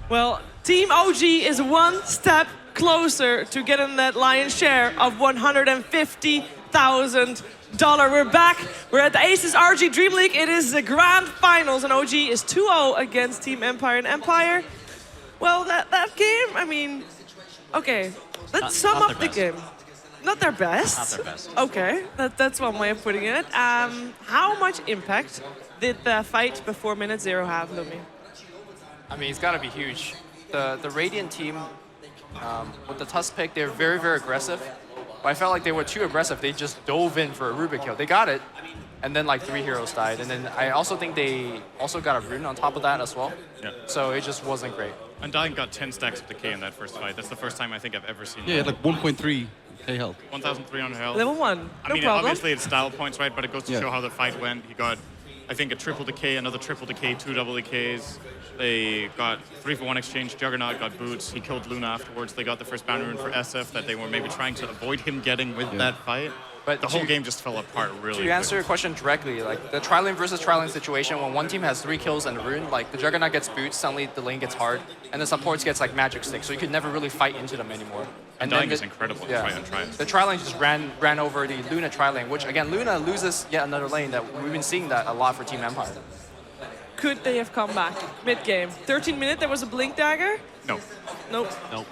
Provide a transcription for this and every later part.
Well, Team OG is one step closer to getting that lion's share of $150,000. We're back. We're at the ASUS ROG DreamLeague. It is the grand finals, and OG is 2-0 against Team Empire. And Empire, well, that game, I mean, okay, let's sum up the game. Not their best. Not their best. Okay, that's one way of putting it. How much impact did the fight before minute 0 have, Lumi? I mean, it's got to be huge. The Radiant team, with the Tusk pick, they're very, very aggressive. But I felt like they were too aggressive. They just dove in for a Rubik kill. They got it, and then like 3 heroes died. And then I also think they also got a rune on top of that as well. Yeah. So it just wasn't great. Undying got 10 stacks of decay in that first fight. That's the first time I think I've ever seen Yeah, like 1.3k health. 1,300 health. Level 1, I no mean, problem. obviously it's style points, right? But it goes to show how the fight went. He got, I think, a triple decay, another triple decay, 2 double decays. They got 3-for-1 exchange. Juggernaut got boots. He killed Luna afterwards. They got the first bounty rune for SF that they were maybe trying to avoid him getting with that fight. But the whole game just fell apart really. To answer your question directly, like the tri-lane versus tri-lane situation, when one team has 3 kills and a rune, like the Juggernaut gets boots, suddenly the lane gets hard, and the supports gets like magic stick, so you could never really fight into them anymore. And Dying is incredible. Yeah, the tri-lane just ran over the Luna tri-lane, which again, Luna loses yet another lane that we've been seeing that a lot for Team Empire. Could they have come back mid-game? 13 minutes, there was a blink dagger? No. Nope. Nope.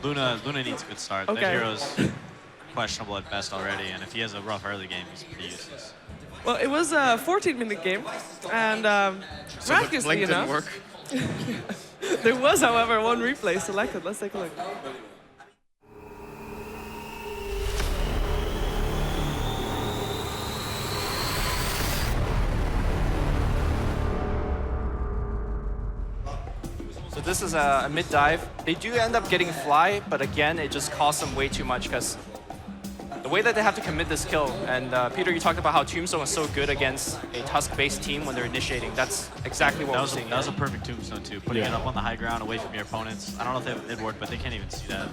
Luna needs a good start. Okay. That hero's questionable at best already, and if he has a rough early game, he's pretty useless. Well, it was a 14-minute game, and So miraculously the blink enough, didn't work. there was, however, one replay selected. Let's take a look. So this is a mid dive. They do end up getting fly, but again, it just costs them way too much because the way that they have to commit this kill, and Peter, you talked about how Tombstone is so good against a Tusk-based team when they're initiating. That's exactly what we're seeing. That was a perfect Tombstone too, putting it up on the high ground away from your opponents. I don't know if it worked, but they can't even see that.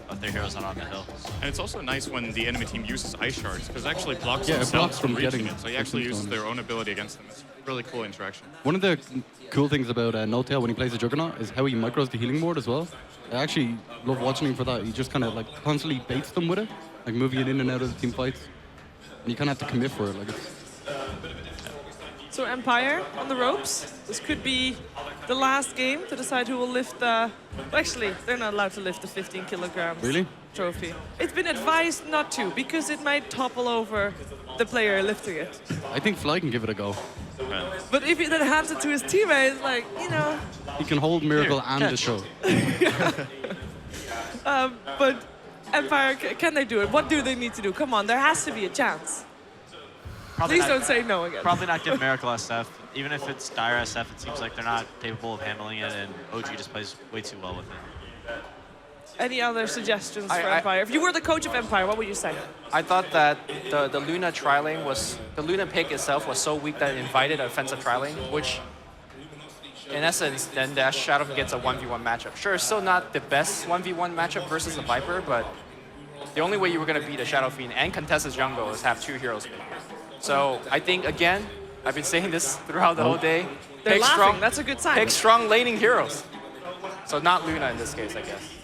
But their hero's not on the hill. And it's also nice when the enemy team uses ice shards, because it actually blocks it themselves blocks from from reaching getting it. So he actually uses Tombstone. their own ability against them. It's really cool interaction. One of the cool things about Notail when he plays the Juggernaut is how he micros the healing ward as well. I actually love watching him for that. He just kind of like constantly baits them with it, like moving it in and out of the team fights. And you kind of have to commit for it. Like it's... So Empire on the ropes. This could be the last game to decide who will lift the... Well, actually, they're not allowed to lift the 15 kilograms Really? trophy. It's been advised not to, because it might topple over the player lifting it. I think Fly can give it a go. But if he then hands it to his teammates, like, you know... He can hold Miracle and the show. But Empire, can they do it? What do they need to do? Come on, there has to be a chance. Please don't say no again. Probably not give Miracle SF. Even if it's dire SF, it seems like they're not capable of handling it, and OG just plays way too well with it. Any other suggestions for Empire? If you were the coach of Empire, what would you say? I thought that the Luna tri-lane was, the Luna pick itself was so weak that it invited an offensive tri-lane, which in essence, then the Shadow gets a 1v1 matchup. Sure, it's still not the best 1v1 matchup versus the Viper, but the only way you were going to beat a Shadow Fiend and contest his jungle is have 2 heroes. So I think, again, I've been saying this throughout the whole day. They're laughing. That's a good sign. Pick strong laning heroes. So not Luna in this case, I guess.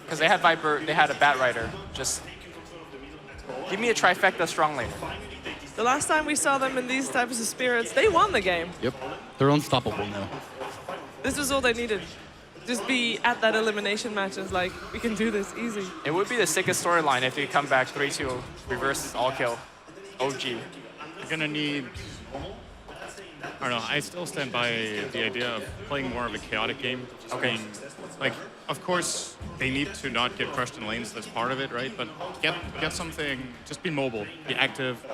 Because they had Viper, they had a Bat Rider. Just give me a trifecta strong laner. The last time we saw them in these types of spirits, they won the game. Yep. They're unstoppable now. This was all they needed. Just be at that elimination match and like, we can do this easy. It would be the sickest storyline if they come back 3-2, reverse all kill. OG. You're gonna need... I don't know, I still stand by the idea of playing more of a chaotic game. Just being, like, of course, they need to not get crushed in lanes, that's part of it, right? But get something, just be mobile, be active,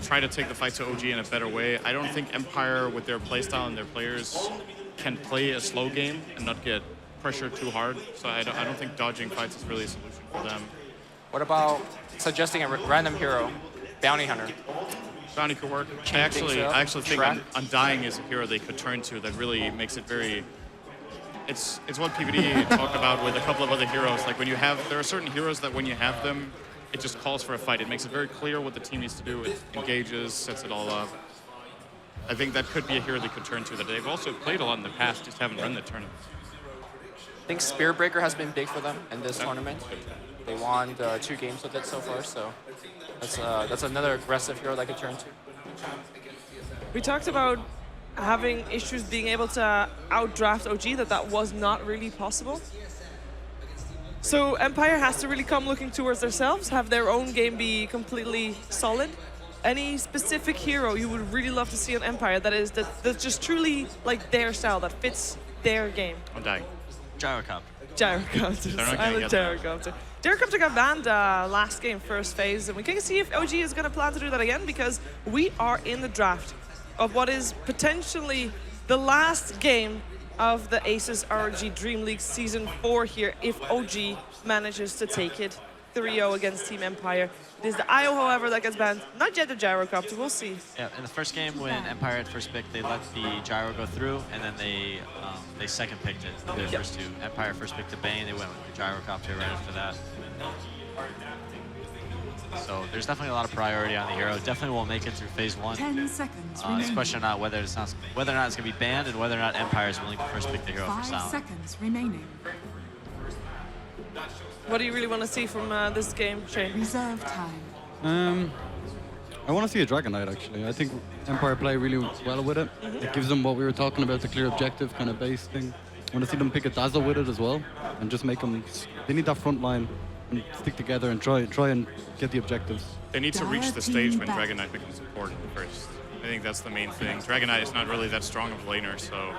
try to take the fight to OG in a better way. I don't think Empire, with their playstyle and their players, can play a slow game and not get pressured too hard. So I don't think dodging fights is really a solution for them. What about suggesting a random hero, Bounty Hunter? Bounty could work. I actually think Undying is a hero they could turn to that really makes it very... It's what PvD talked about with a couple of other heroes. Like when you have... There are certain heroes that when you have them, it just calls for a fight. It makes it very clear what the team needs to do. It engages, sets it all up. I think that could be a hero they could turn to that they've also played a lot in the past, just haven't run the tournament. I think Spirit Breaker has been big for them in this tournament. They won 2 games with it so far, so that's another aggressive hero they could turn to. We talked about having issues being able to outdraft OG, that was not really possible. So Empire has to really come looking towards themselves, have their own game be completely solid. Any specific hero you would really love to see on Empire that's just truly like their style, that fits their game? I'm dying. Gyrocopter. Gyrocopters. They're not I gonna like get that. Gyrocopter. Gyrocopter got banned last game, first phase, and we can see if OG is going to plan to do that again, because we are in the draft of what is potentially the last game of the ASUS ROG DreamLeague Season 4 here, if OG manages to take it 3-0 against Team Empire. It is the IO, however, that gets banned. Not yet the Gyrocopter, we'll see. Yeah, in the first game when Empire had first pick, they let the Gyro go through, and then they second picked it. Their first 2. Empire first picked the Bane, they went with the Gyrocopter right after that. So there's definitely a lot of priority on the hero. Definitely won't make it through phase 1. 10 seconds It's remaining. a question of whether or not it's going to be banned, and whether or not Empire is willing to first pick the hero for 5 silent. seconds remaining. What do you really want to see from this game, Shane? Reserve time. I want to see a Dragon Knight, actually. I think Empire play really well with it. It gives them what we were talking about, the clear objective kind of base thing. I want to see them pick a Dazzle with it as well, and just make them... They need that front line and stick together and try and get the objectives. They need to reach the stage when Dragon Knight becomes important first. I think that's the main thing. Dragon Knight is not really that strong of a laner, so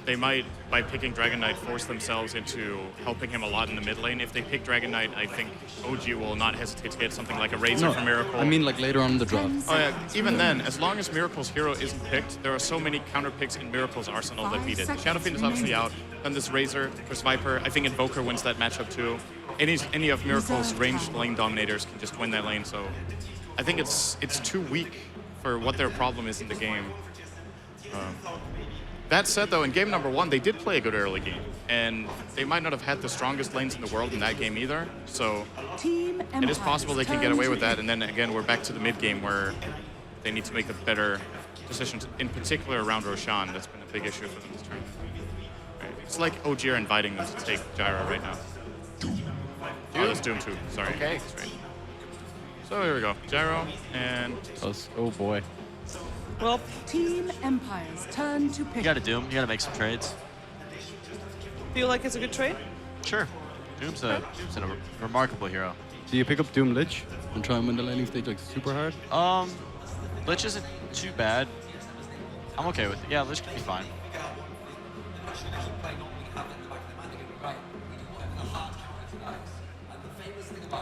they might, by picking Dragon Knight, force themselves into helping him a lot in the mid lane. If they pick Dragon Knight, I think OG will not hesitate to get something like a Razor for Miracle. I mean like later on in the draft. Oh yeah, even then, as long as Miracle's hero isn't picked, there are so many counter picks in Miracle's arsenal that beat it. Shadowfiend is obviously out, then this Razor, there's Viper, I think Invoker wins that matchup too. Any of Miracle's ranged lane dominators can just win that lane, so I think it's too weak for what their problem is in the game. That said though, in game number 1, they did play a good early game, and they might not have had the strongest lanes in the world in that game either, so Team it is possible they can get away with Empire that, and then again, we're back to the mid game where they need to make a better decision, in particular around Roshan. That's been a big issue for them this tournament. Right. It's like OG are inviting them to take Gyro right now. Oh, that's Doom 2, sorry. Okay. That's right. So here we go, Gyro, and Oh boy. Well, Team Empire's turn to pick. You got to Doom. You got to make some trades. feel like it's a good trade? Sure. Doom's a remarkable hero. Do you pick up Doom Lich and try and win the laning stage like super hard? Lich isn't too bad. I'm okay with it. Yeah, Lich can be fine.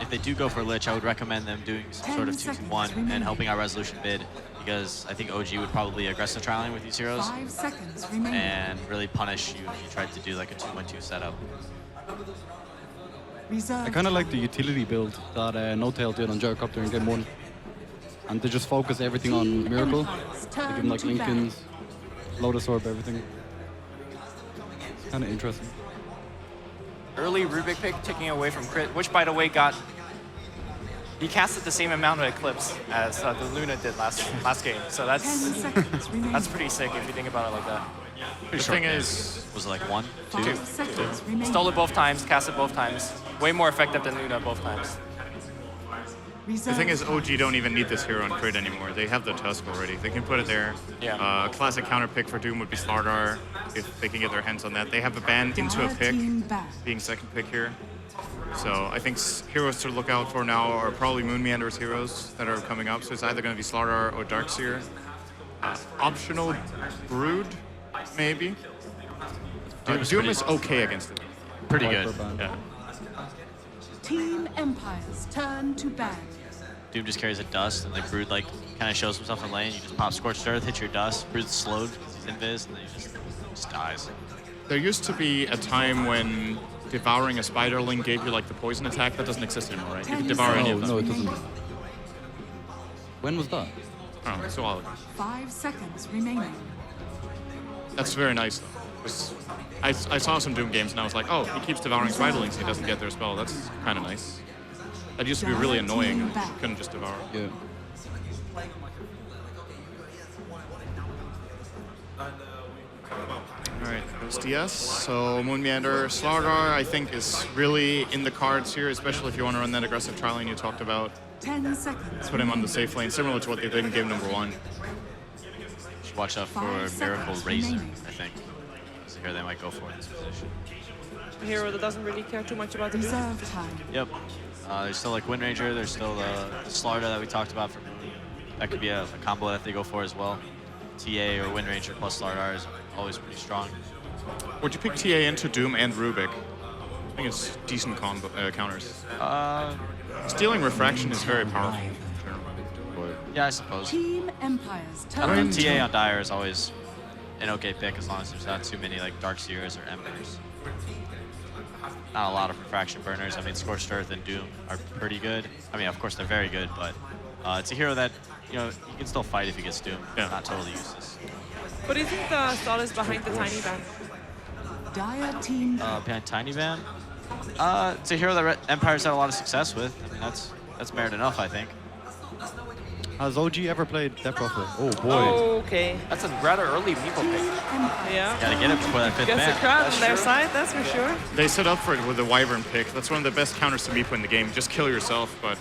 If they do go for Lich, I would recommend them doing some sort of 2-1 and helping out Resolution bid, because I think OG would probably aggressive trialing with these heroes 5 seconds remaining. and really punish you if you tried to do like a 2-1-2 setup. Reserve I kind of like the utility build that No-Tail did on Gyrocopter in game 1. And they just focus everything on Miracle. They give him like Lincolns, Lotus Orb, everything. It's kind of interesting. Early Rubik pick taking away from Crit, which by the way he casted the same amount of Eclipse as the Luna did last game. So 10 seconds remaining. that's pretty sick if you think about it like that. the thing is, Was it like 1, 2? 5 seconds remaining. Stole it both times, cast it both times. Way more effective than Luna both times. the thing is, OG don't even need this hero on crit anymore. They have the Tusk already. They can put it there. Yeah. A classic counter pick for Doom would be Slardar, if they can get their hands on that. They have a ban into a pick, Team back. being second pick here. So I think heroes to look out for now are probably Moon Meander's heroes that are coming up. So it's either going to be Slardar or Darkseer. Optional Brood, maybe. Doom is okay against it. Pretty Viper good. ban. Yeah. Team Empire's turn to bag. Doom just carries a dust, and the Brood like kind of shows himself in lane. You just pop Scorched Earth, hit your dust. Brood's slowed because he's invis, and then he just dies. There used to be a time when devouring a Spiderling gave you like the poison attack. That doesn't exist anymore, right? You can devour any of them. No, it doesn't. When was that? Oh, it's a while ago. 5 seconds remaining. That's very nice, though. 'Cause I saw some Doom games and I was like, oh, he keeps devouring Spiderlings and he doesn't get their spell. That's kind of nice. That used to be really annoying. You couldn't just devour. Yeah. All right, DS, so Moon Meander, Slardar, I think is really in the cards here, especially if you want to run that aggressive tri lane you talked about. 10 seconds. Put him on the safe lane, similar to what they did in game number 1. Should watch out for 5 Miracle seconds Razor, remaining. I think. So here they might go for in this position. A hero that doesn't really care too much about the Doom. Reserve time. Yep. There's still like Wind Ranger, there's still the Slardar that we talked about from Moon. That could be a combo that they go for as well. TA or Wind Ranger plus Slardar is always pretty strong. Would you pick TA into Doom and Rubik? I think it's decent combo counters. Stealing Refraction is very powerful. Yeah, I suppose. Team Empire's I don't know, turn. TA on Dire is always an okay pick as long as there's not too many like Dark Seers or Embers. Not a lot of Refraction burners. I mean, Scorched Earth and Doom are pretty good. I mean, of course, they're very good, but it's a hero that, you know, you can still fight if he gets Doom. Yeah. It's not totally useless. What do you think the thought is behind the tiny ban? Dire team. Behind Tiny Van? It's a hero that Empire's had a lot of success with. I mean, that's merit enough, I think. Has OG ever played Death Prophet? Oh boy. Okay. That's a rather early Meeple pick. Yeah. Gotta get it before that 5th Gets the ban. crowd on That's their true. side, that's for sure. They set up for it with the Wyvern pick. That's one of the best counters to Meepo in the game. Just kill yourself, but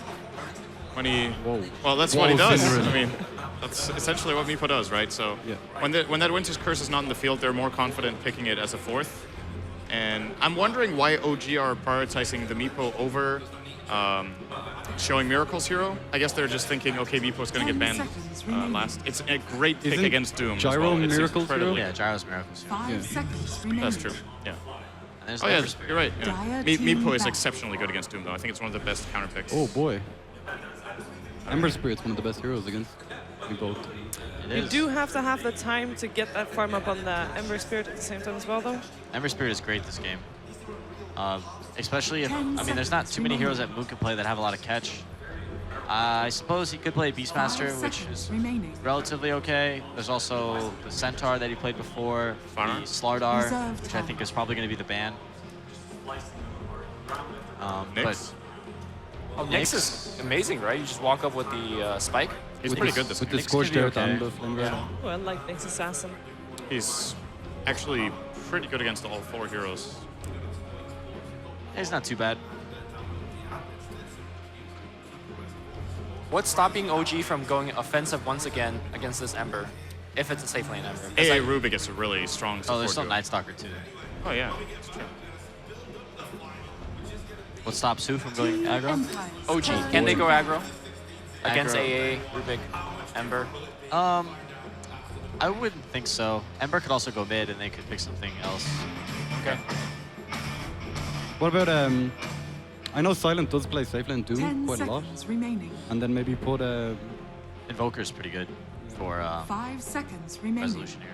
when he... Well, that's what he Whoa, does. Synderen. I mean, that's essentially what Meepo does, right? So Yeah. when that Winter's Curse is not in the field, they're more confident picking it as a 4th. And I'm wondering why OG are prioritizing the Meepo over showing Miracle's hero. I guess they're just thinking, okay, Meepo's going to get 10 banned seconds remaining. last. It's a great pick Isn't against Doom. as Gyro well. It's Miracle's incredibly- Yeah, Gyro's Miracles. 5 Yeah. seconds remaining. That's true, yeah. And there's Oh yeah, Ember Spirit. you're right. Yeah. Dire Meepo team is back. exceptionally good against Doom, though. I think it's one of the best counter picks. Oh boy. Ember Spirit's one of the best heroes against me both. It You is. do have to have the time to get that farm up on the Ember Spirit at the same time as well, though. Ember Spirit is great this game. Especially if, 10 I mean, there's not too many heroes that Moon can play that have a lot of catch. I suppose he could play 5 Beastmaster, which seconds is remaining. relatively okay. There's also the Centaur that he played before, the Farah? Slardar, Reserve which I time. think is probably going to be the ban. Nyx? Oh, Nyx is amazing, right? You just walk up with the spike. He's With pretty the- good this With game. the Nyx Scorched could be Earth okay. and the Flame Rider. Oh, I like Nyx Assassin. He's actually pretty good against all 4 heroes. He's not too bad. What's stopping OG from going offensive once again against this Ember? If it's a safe lane Ember. 'Cause AA I- Rubik is a really strong support Oh, there's still duo. Night Stalker too. Oh yeah, that's true. What stops who from going aggro? Empire's OG, turn. can they go aggro? Against Aggro. AA, Rubik, Ember? I wouldn't think so. Ember could also go mid and they could pick something else. Okay. What about I know Silent does play safe lane Doom 10 quite a lot, seconds remaining. and then maybe put Invoker's pretty good for 5 seconds remaining. resolution here.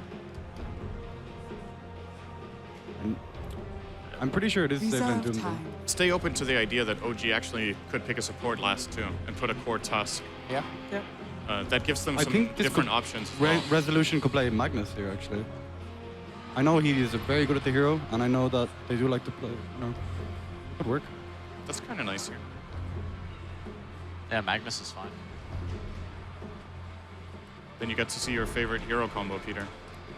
I'm pretty sure it is safe lane Reserve Doom. though. time. Stay open to the idea that OG actually could pick a support last too and put a core Tusk. Yeah. Yeah. That gives them I some think this different could- options. as well. Resolution could play Magnus here actually. I know he is very good at the hero, and I know that they do like to play. You know, could work. That's kind of nice here. Yeah, Magnus is fine. Then you get to see your favorite hero combo, Peter.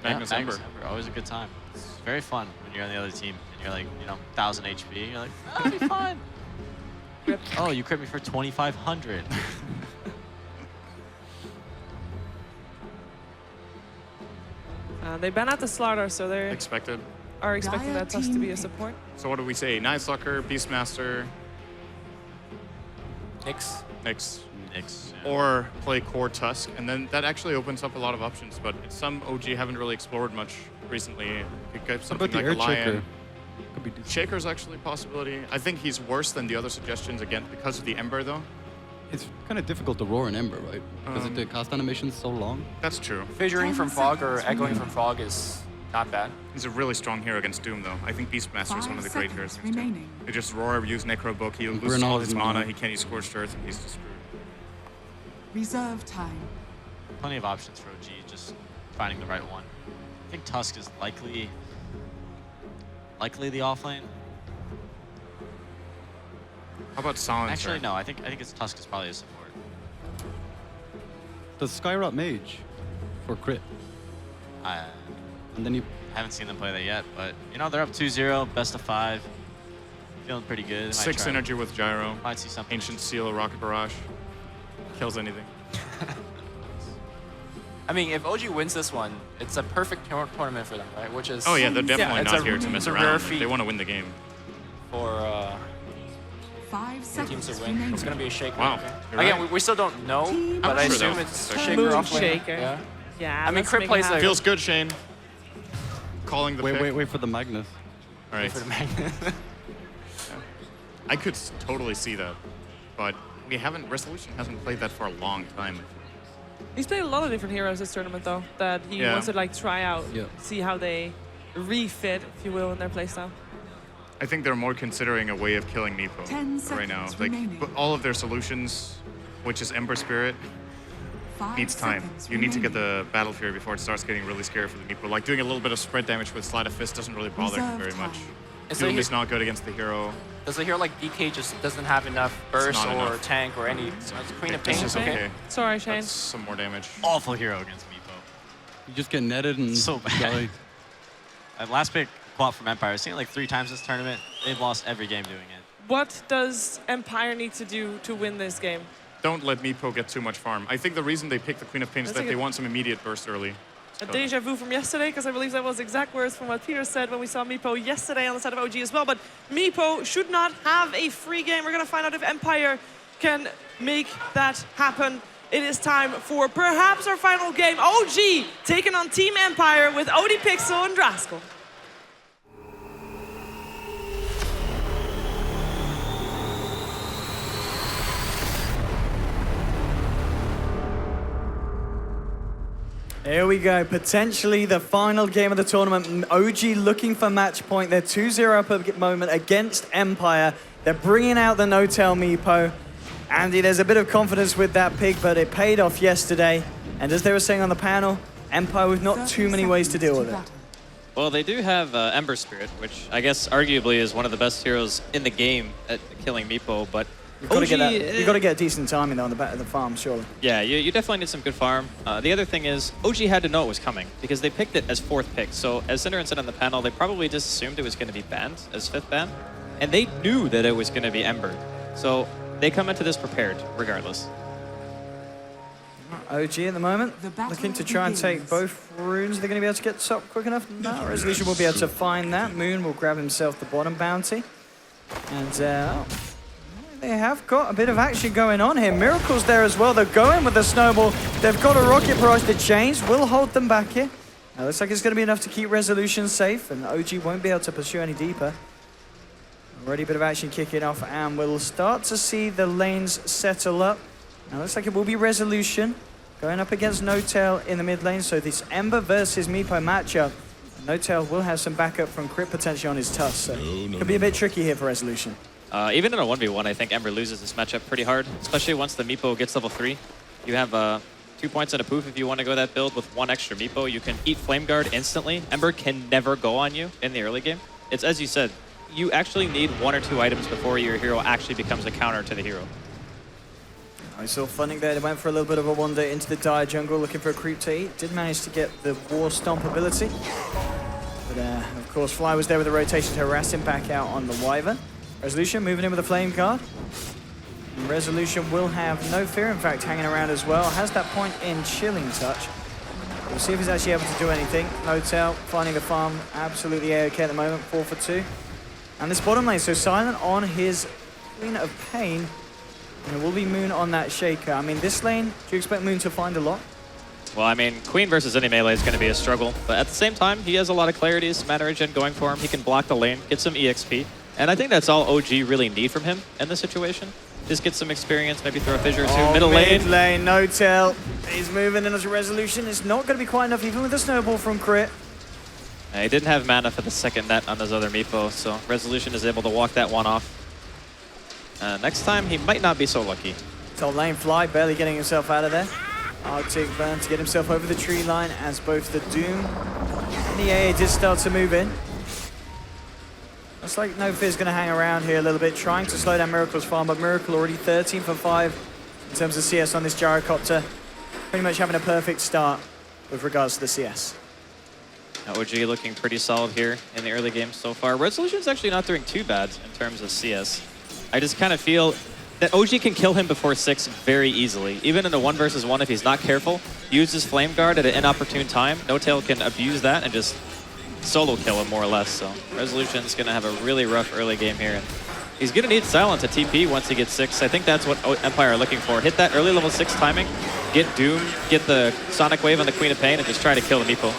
Yeah, Magnus Ember. Always a good time. It's very fun when you're on the other team and you're like, 1,000 HP. You're like, that'll be fun. Oh, you crit me for 2,500. They ban out the Slardar, so they Expected. are expecting Dire that Tusk to be team a support. So what do we say? Night Stalker, Beastmaster, Nyx. Nyx, Nyx, yeah. or play core Tusk, and then that actually opens up a lot of options. But some OG haven't really explored much recently. You could get What something about the like a Air Shaker? Lion. Could be decent. Shaker's actually a possibility. I think he's worse than the other suggestions again because of the Ember though. It's kind of difficult to roar an Ember, right? Because the cast animation's so long. That's true. Fidgeting 10 from Fog or seconds echoing remaining. from Fog is not bad. He's a really strong hero against Doom though. I think Beastmaster is one of the great 5 heroes seconds against Doom. remaining. He just roar, use Necro Book, he And loses all Grenade his is mana, mana. he can't use Scorched Earth, and he's just screwed. Reserve time. Plenty of options for OG, just finding the right one. I think Tusk is likely the offlane. How about Silencer? Actually, no. I think it's Tusk is probably a support. Does Skyrot Mage for crit, I and then you haven't seen them play that yet, but you know, they're up 2-0, best of 5. Feeling pretty good. They might 6 try. synergy with Gyro. Might see something. Ancient Seal, Rocket Barrage. Kills anything. I mean, if OG wins this one, it's a perfect tournament for them, right? Which is Oh yeah, they're definitely it's not a- here to mess it's a rare around. feat. They want to win the game. for 5 teams seconds to win. remaining. It's going to be a shaker. Wow, Okay. you're Again, right. we still don't know, but I sure assume they'll- it's they'll shaker Moon off lane. shaker. Yeah. Yeah, I mean, let's Crit make it plays happen. like- Feels good, Shane. Calling the pick. Wait for the Magnus. All right. For the magnet. I could totally see that, but Resolution hasn't played that for a long time. He's played a lot of different heroes this tournament, though, that he Yeah. wants to like try out, Yeah. see how they refit, if you will, in their playstyle. I think they're more considering a way of killing Meepo 10 right now. seconds Like, remaining. but all of their solutions, which is Ember Spirit, 5 needs time. seconds You need to get remaining. the Battle Fury before it starts getting really scary for the Meepo. Like doing a little bit of spread damage with Sleight of Fist doesn't really bother him very Reserve much. time. Is Doom it- is not good against the hero. Does it hear like DK just doesn't have enough burst not or enough. tank or any Queen of It's Pain? just Okay. okay. Sorry, Shane. That's some more damage. Awful hero against Meepo. You just get netted and So bad. die. Last pick plot from Empire. I've seen it like 3 times this tournament. They've lost every game doing it. What does Empire need to do to win this game? Don't let Meepo get too much farm. I think the reason they picked the Queen of Pain is That's that like they a- want some immediate burst early. A deja vu from yesterday, because I believe that was exact words from what Peter said when we saw Meepo yesterday on the side of OG as well. But Meepo should not have a free game. We're going to find out if Empire can make that happen. It is time for perhaps our final game. OG taking on Team Empire with Odie Pixel and Draskell. Here we go, potentially the final game of the tournament. OG looking for match point. They're 2-0 up at the moment against Empire. They're bringing out the no-tail Meepo. Andy, there's a bit of confidence with that pick, but it paid off yesterday. And as they were saying on the panel, Empire with not 30 too many ways to seconds deal with it. battle. Well, they do have Ember Spirit, which I guess arguably is one of the best heroes in the game at killing Meepo, but You've got to get OG, that. You've got to get a decent timing though on the back of the farm, surely. yeah, you definitely need some good farm. The other thing is, OG had to know it was coming because they picked it as 4th pick. So as Cinderin said on the panel, they probably just assumed it was going to be banned as 5th ban. And they knew that it was going to be Ember. So they come into this prepared, regardless. OG at the moment, The battle looking to try and take begins. both runes. They're going to be able to get this up quick enough? No, Resolution will be able to find that. Moon will grab himself the bottom bounty. And they have got a bit of action going on here. Miracle's there as well. They're going with the snowball. They've got a rocket barrage. The chains will hold them back here. Looks like it's going to be enough to keep Resolution safe, and OG won't be able to pursue any deeper. Already a bit of action kicking off, and we'll start to see the lanes settle up. Now looks like it will be Resolution going up against No-Tail in the mid lane. So this Ember versus Meepo matchup. No-Tail will have some backup from Crit potentially on his tusk, so could be a bit tricky here for Resolution. Even in a 1v1, I think Ember loses this matchup pretty hard, especially once the Meepo gets level 3. You have 2 points and a poof if you want to go that build with 1 extra Meepo. You can eat Flame Guard instantly. Ember can never go on you in the early game. It's as you said, you actually need 1 or 2 items before your hero actually becomes a counter to the hero. I saw Funning there. They went for a little bit of a wander into the dire jungle looking for a creep to eat. Did manage to get the War Stomp ability. But of course, Fly was there with the rotation to harass him back out on the Wyvern. Resolution moving in with a Flame Guard. And Resolution will have no fear, in fact, hanging around as well. Has that point in Chilling Touch. We'll see if he's actually able to do anything. No-Tail finding the farm absolutely A-OK at the moment, 4 for 2. And this bottom lane, so Silent on his Queen of Pain. And it will be Moon on that Shaker. I mean, this lane, do you expect Moon to find a lot? Well, I mean, Queen versus any melee is going to be a struggle, but at the same time, he has a lot of clarity, some mana regen going for him. He can block the lane, get some EXP, and I think that's all OG really need from him in this situation. Just get some experience, maybe throw a fissure or two. Middle mid lane. lane, No-Tail. He's moving in as a Resolution. It's not going to be quite enough, even with the snowball from Crit. He didn't have mana for the second net on those other Meepo, so Resolution is able to walk that one off. Next time, he might not be so lucky. Top lane Fly barely getting himself out of there. Arctic Burn to get himself over the tree line as both the Doom and the AA did start to move in. Looks like No Fear's going to hang around here a little bit, trying to slow down Miracle's farm, but Miracle already 13 for 5 in terms of CS on this Gyrocopter. Pretty much having a perfect start with regards to the CS. OG looking pretty solid here in the early game so far. Resolution's actually not doing too bad in terms of CS. I just kind of feel that OG can kill him before 6 very easily. Even in a 1 versus 1, if he's not careful, uses Flame Guard at an inopportune time, No-Tail can abuse that and just solo kill him more or less. So Resolution's going to have a really rough early game here. And he's going to need Silent to TP once he gets 6. I think that's what Empire are looking for. Hit that early level 6 timing, get Doom, get the Sonic Wave on the Queen of Pain, and just try to kill the Meepo.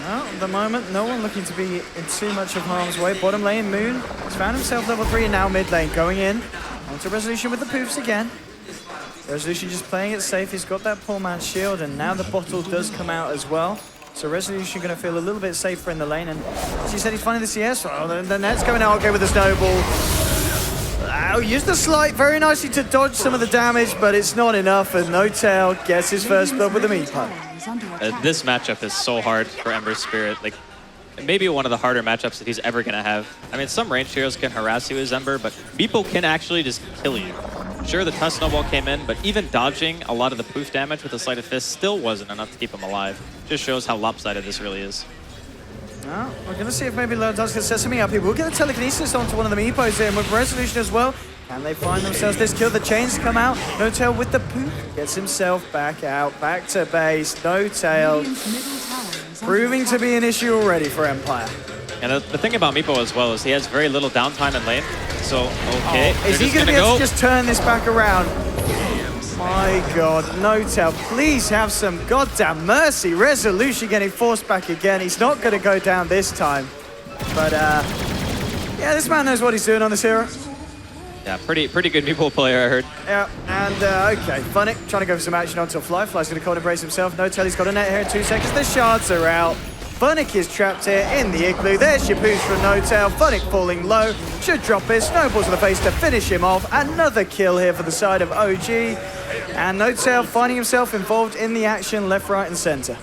Well, at the moment, no one looking to be in too much of harm's way. Bottom lane, Moon has found himself level 3, and now mid lane going in. Onto Resolution with the poofs again. Resolution just playing it safe. He's got that poor man's shield, and now the bottle does come out as well. So Resolution going to feel a little bit safer in the lane, and as you said, he's finding the CS. Oh, the net's going out okay with the snowball. Oh, used the slight very nicely to dodge some of the damage, but it's not enough, and No-Tail gets his first blood with the Meepo. This matchup is so hard for Ember's Spirit. Like, maybe one of the harder matchups that he's ever going to have. I mean, some ranged heroes can harass you as Ember, but Meepo can actually just kill you. Sure, the Tusk Snowball came in, but even dodging a lot of the poof damage with the Sleight of Fist still wasn't enough to keep him alive. Just shows how lopsided this really is. Well, we're going to see if maybe Loda's can set something up here. We'll get a telekinesis onto one of the Meepos here, and with Resolution as well. Can they find themselves this kill? The chains come out. No-Tail with the poof gets himself back out, back to base. No-Tail proving to be an issue already for Empire. And the thing about Meepo as well is he has very little downtime in lane. So, okay, is he going to be able to just turn this back around? My God, No-Tail, please have some goddamn mercy. Resolution getting forced back again. He's not going to go down this time. But, yeah, this man knows what he's doing on this hero. Yeah, pretty good Meepo player, I heard. Yeah, and okay, Funnick trying to go for some action onto a Fly. Fly's going to cold embrace himself. No-Tail, he's got a net here in 2 seconds. The shards are out. Funnick is trapped here in the igloo. There's your boost from No-Tail. Funnick falling low. Should drop his snowballs to the face to finish him off. Another kill here for the side of OG. And No-Tail finding himself involved in the action left, right, and center.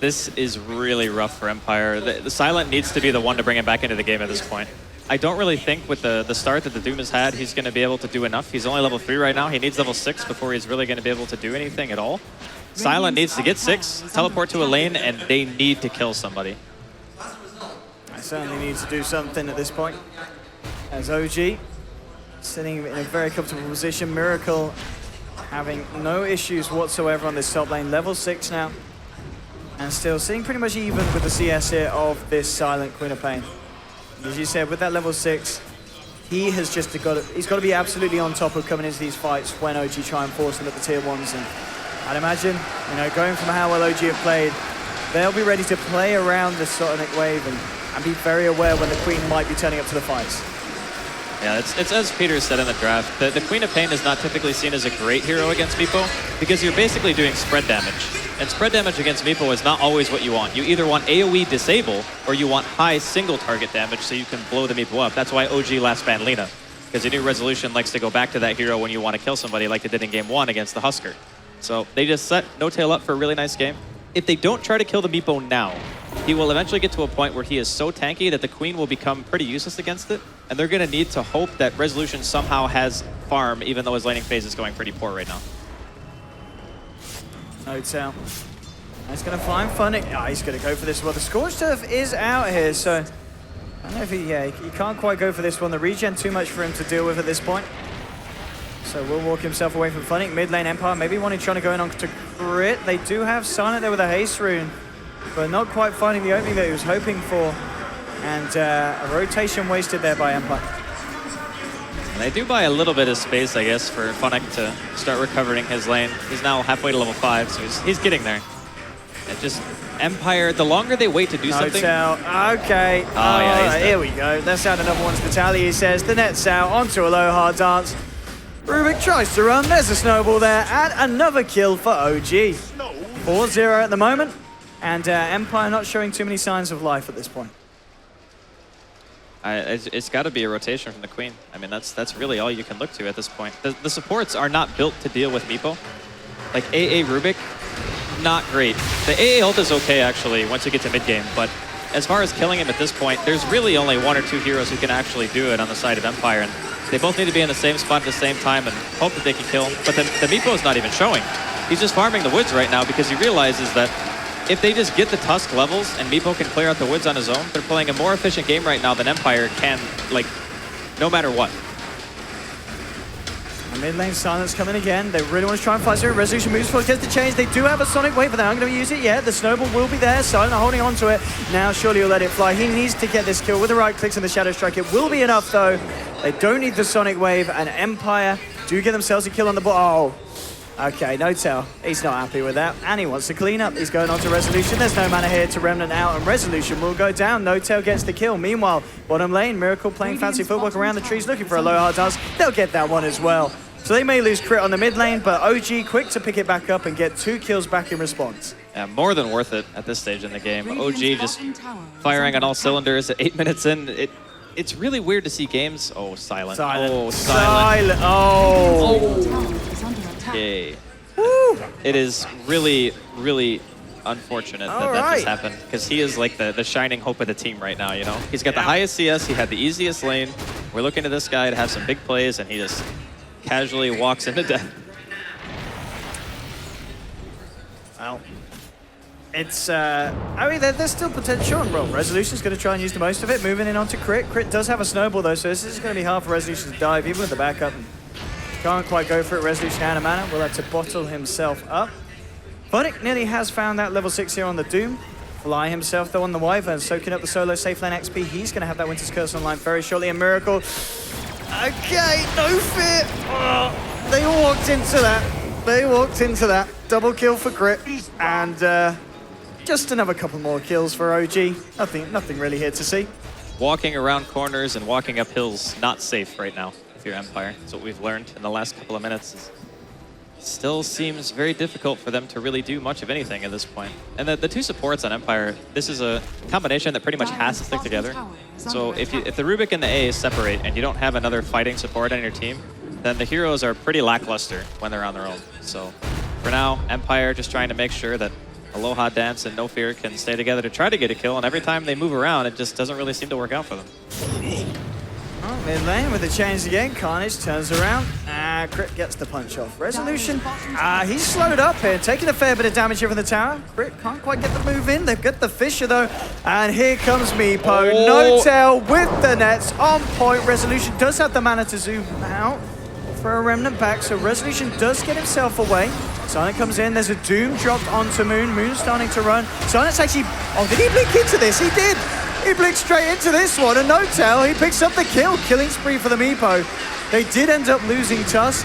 This is really rough for Empire. The Silent needs to be the one to bring him back into the game at this point. I don't really think with the start that the Doom has had, he's going to be able to do enough. He's only level 3 right now. He needs level 6 before he's really going to be able to do anything at all. Silent needs to get 6, teleport to a lane, and they need to kill somebody. I certainly need to do something at this point. As OG sitting in a very comfortable position. Miracle having no issues whatsoever on this top lane. Level 6 now. And still sitting pretty much even with the CS here of this Silent Queen of Pain. As you said, with that level 6, he has just he's got to be absolutely on top of coming into these fights when OG try and force them at the tier 1s. And I'd imagine, you know, going from how well OG have played, they'll be ready to play around the Sonic Wave and be very aware when the Queen might be turning up to the fights. Yeah, it's as Peter said in the draft, the Queen of Pain is not typically seen as a great hero against Meepo because you're basically doing spread damage. And spread damage against Meepo is not always what you want. You either want AoE disable or you want high single target damage so you can blow the Meepo up. That's why OG last banned Lina, because the new Resolution likes to go back to that hero when you want to kill somebody like they did in game 1 against the Husker. So they just set No-Tail up for a really nice game. If they don't try to kill the Meepo now, he will eventually get to a point where he is so tanky that the Queen will become pretty useless against it, and they're going to need to hope that Resolution somehow has farm, even though his laning phase is going pretty poor right now. No-Tail. He's going to find Funnick. Oh, he's going to go for this one. The Scorched Turf is out here, so I don't know if he can't quite go for this one. The regen too much for him to deal with at this point. So will walk himself away from Funnick. Mid lane Empire, maybe wanting trying to go in on to crit. They do have Silent there with a haste rune, but not quite finding the opening that he was hoping for. And a rotation wasted there by Empire. And they do buy a little bit of space, I guess, for Funnick to start recovering his lane. He's now halfway to level 5, so he's getting there. And just Empire, the longer they wait to do something... Okay. Oh, yeah, here we go. That's out another one's Vitaly, he says. The net's out onto Aloha Dance. Rubik tries to run. There's a snowball there. And another kill for OG. 4-0 at the moment. And Empire not showing too many signs of life at this point. It's got to be a rotation from the Queen. I mean, that's really all you can look to at this point. The supports are not built to deal with Meepo. Like AA Rubik, not great. The AA ult is okay, actually, once you get to mid-game. But as far as killing him at this point, there's really only 1 or 2 heroes who can actually do it on the side of Empire. And they both need to be in the same spot at the same time and hope that they can kill. But the Meepo is not even showing. He's just farming the woods right now because he realizes that if they just get the Tusk levels and Meepo can clear out the woods on his own, they're playing a more efficient game right now than Empire can, like, no matter what. Mid lane silence coming again. They really want to try and fight through. Resolution moves forward, gets the change. They do have a Sonic Wave, but they're not going to use it yet. The snowball will be there. Silent holding on to it. Now surely he'll let it fly. He needs to get this kill with the right clicks and the Shadow Strike. It will be enough though. They don't need the Sonic Wave, and Empire do get themselves a kill on the ball. Oh, okay, Notel. He's not happy with that, and he wants to clean up. He's going on to Resolution. There's no mana here to Remnant out, and Resolution will go down. Notel gets the kill. Meanwhile, bottom lane, Miracle playing fancy footwork around the trees, looking for a low hard dance. They'll get that one as well. So they may lose crit on the mid lane, but OG quick to pick it back up and get 2 kills back in response. Yeah, more than worth it at this stage in the game. OG just firing on all cylinders at 8 minutes in. It's really weird to see games. Oh, silent. Oh, silent. Oh. Okay. Woo. It is really, really unfortunate that that just happened, because he is like the shining hope of the team right now, you know? He's got the highest CS, he had the easiest lane. We're looking to this guy to have some big plays, and he just casually walks into death. Well, it's, I mean, there's still potential, and well, Resolution's going to try and use the most of it, moving in onto Crit. Crit does have a snowball though, so this is going to be hard for Resolution to dive, even with the backup. Can't quite go for it. Resolution out of mana, will have to bottle himself up. Phonic nearly has found that level 6 here on the Doom. Fly himself though on the Wyvern, soaking up the solo safe lane XP. He's going to have that Winter's Curse online very shortly, and Miracle. Okay, no fear. Oh, they all walked into that. They walked into that. Double kill for Crit, and just another couple more kills for OG. Nothing really here to see. Walking around corners and walking up hills, not safe right now if you're Empire. That's what we've learned in the last couple of minutes. Still seems very difficult for them to really do much of anything at this point. And the 2 supports on Empire, this is a combination that pretty much has to stick together. So if the Rubik and the A separate and you don't have another fighting support on your team, then the heroes are pretty lackluster when they're on their own. So for now, Empire just trying to make sure that Aloha Dance and No Fear can stay together to try to get a kill, and every time they move around, it just doesn't really seem to work out for them. Oh, mid lane with the change again. Carnage turns around. Crit gets the punch off. Resolution. He's slowed up here, taking a fair bit of damage here from the tower. Crit can't quite get the move in. They've got the Fisher though. And here comes Meepo. Oh. Notel with the nets on point. Resolution does have the mana to zoom out for a Remnant back. So Resolution does get himself away. Silent comes in. There's a Doom dropped onto Moon. Moon's starting to run. Silent's actually... Oh, did he blink into this? He did. He blinked straight into this one, and Notel, he picks up the kill. Killing spree for the Meepo. They did end up losing Tusk,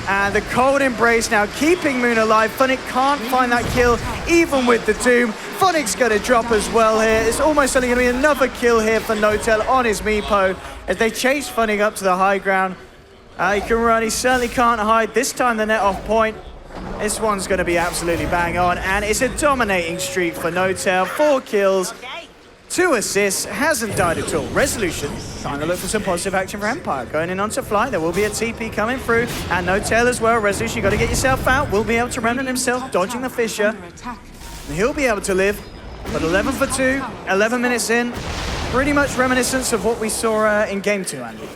and the Cold Embrace now keeping Moon alive. Phonic can't find that kill, even with the Doom. Phonic's going to drop as well here. It's almost certainly going to be another kill here for Notel on his Meepo, as they chase Phonic up to the high ground. He can run, he certainly can't hide. This time the net off point. This one's going to be absolutely bang on, and it's a dominating streak for Notel. 4 kills. 2 assists, hasn't died at all. Resolution trying to look for some positive action for Empire. Going in onto Fly, there will be a TP coming through, and Notel as well. Resolution, you got to get yourself out. Will be able to Remnant himself, dodging the Fisher. And he'll be able to live, but 11 for 2, 11 minutes in. Pretty much reminiscence of what we saw in Game 2, Andy.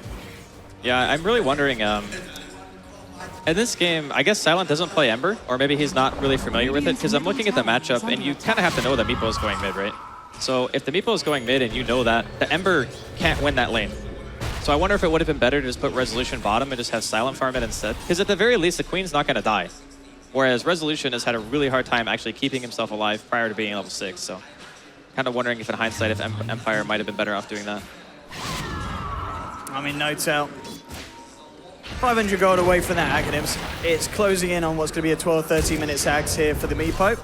Yeah, I'm really wondering, in this game, I guess Silent doesn't play Ember, or maybe he's not really familiar with it, because I'm looking at the matchup, and you kind of have to know that Meepo is going mid, right? So if the Meepo is going mid and you know that, the Ember can't win that lane. So I wonder if it would have been better to just put Resolution bottom and just have Silent farm it instead. Because at the very least, the Queen's not going to die. Whereas Resolution has had a really hard time actually keeping himself alive prior to being level 6. So kind of wondering if in hindsight, if Empire might have been better off doing that. I mean, Notel. 500 gold away from that Aghanim's. It's closing in on what's going to be a 12-13 minute sags here for the Meepo.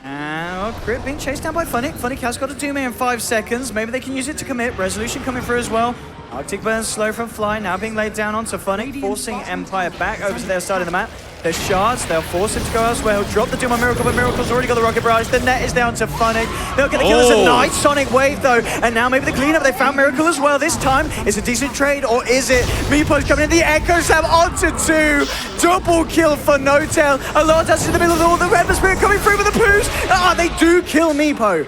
And Crit being chased down by Phonic. Phonic has got a Doom here in 5 seconds. Maybe they can use it to commit. Resolution coming through as well. Arctic Burn slow from Fly, now being laid down onto Phonic, forcing Empire back over to their side of the map. There's shards, they'll force him to go elsewhere. He'll drop the Doom on Miracle, but Miracle's already got the Rocket Barrage. The net is down to Phonic. They'll get the kill. It's a nice Sonic Wave though. And now maybe the cleanup, they found Miracle as well. This time, it's a decent trade, or is it? Meepo's coming in, the Echo Slam onto 2. Double kill for Notel. A lot of touches in the middle of all the Red Spirit coming through with the Poos. They do kill Meepo.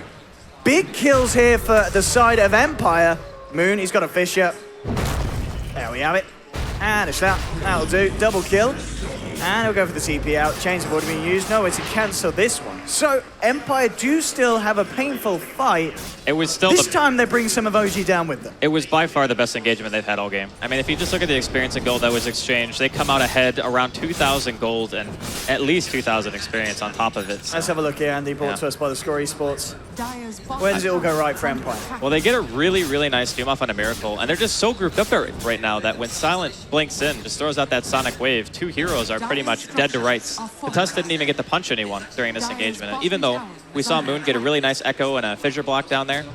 Big kills here for the side of Empire. Moon, he's got a Fisher. There we have it. And a slap. That'll do. Double kill. And he'll go for the TP out. Chains have already been used. No way to cancel this one. So Empire do still have a painful fight. It was still This time they bring some of OG down with them. It was by far the best engagement they've had all game. I mean, if you just look at the experience and gold that was exchanged, they come out ahead around 2,000 gold and at least 2,000 experience on top of it. So. Let's have a look here, Andy, brought to us by thescore eSports. Where does it all go right for Empire? Well, they get a really, really nice doom off on a Miracle, and they're just so grouped up there right now that when Silent blinks in, just throws out that Sonic Wave, 2 heroes are pretty much dead to rights. The Tusk didn't even get to punch anyone during this engagement, and even though we saw Moon get a really nice echo and a fissure block down there,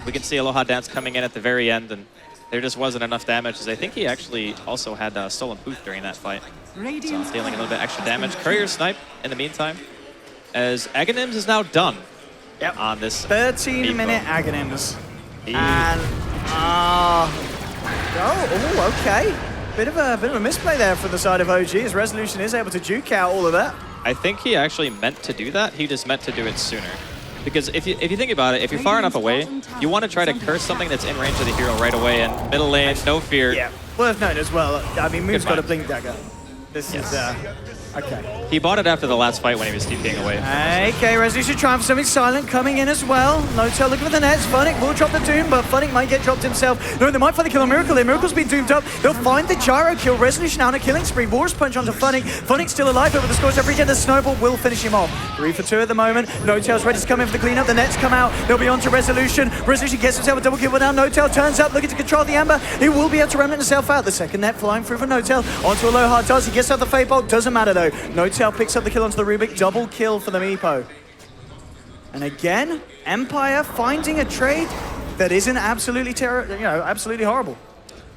we can see Aloha Dance coming in at the very end, and there just wasn't enough damage, as I think he actually also had Stolen Poof during that fight. So dealing a little bit extra damage. Courier Snipe in the meantime, as Aghanims is now done on this 13-minute Aghanims. And, okay. Bit of a misplay there from the side of OG, as Resolution is able to juke out all of that. I think he actually meant to do that, he just meant to do it sooner. Because if you think about it, if you're far enough away, you want to try to curse something that's in range of the hero right away, and middle lane, no fear. Yeah, worth noting as well, I mean, Moon's got a Blink Dagger. This is, okay. He bought it after the last fight when he was TPing away. Okay, Resolution trying for something Silent coming in as well. Notel looking for the nets. Funnick will drop the Doom, but Funnick might get dropped himself. No, they might find the kill on Miracle here. Miracle's been doomed up. They'll find the gyro kill. Resolution out on a killing spree. Wars punch onto Funnick. Funnick's still alive over the scorch. Every again, the snowball will finish him off. 3 for 2 at the moment. Notel's ready to come in for the cleanup. The nets come out. They'll be on to Resolution. Resolution gets himself a double kill, but now Notel turns up, looking to control the Ember. He will be able to remnant himself out. The second net flying through for Notel. Onto Aloha does. He gets out the Fade Bolt. Doesn't matter though. Notel picks up the kill onto the Rubik. Double kill for the Meepo. And again, Empire finding a trade that isn't absolutely absolutely horrible.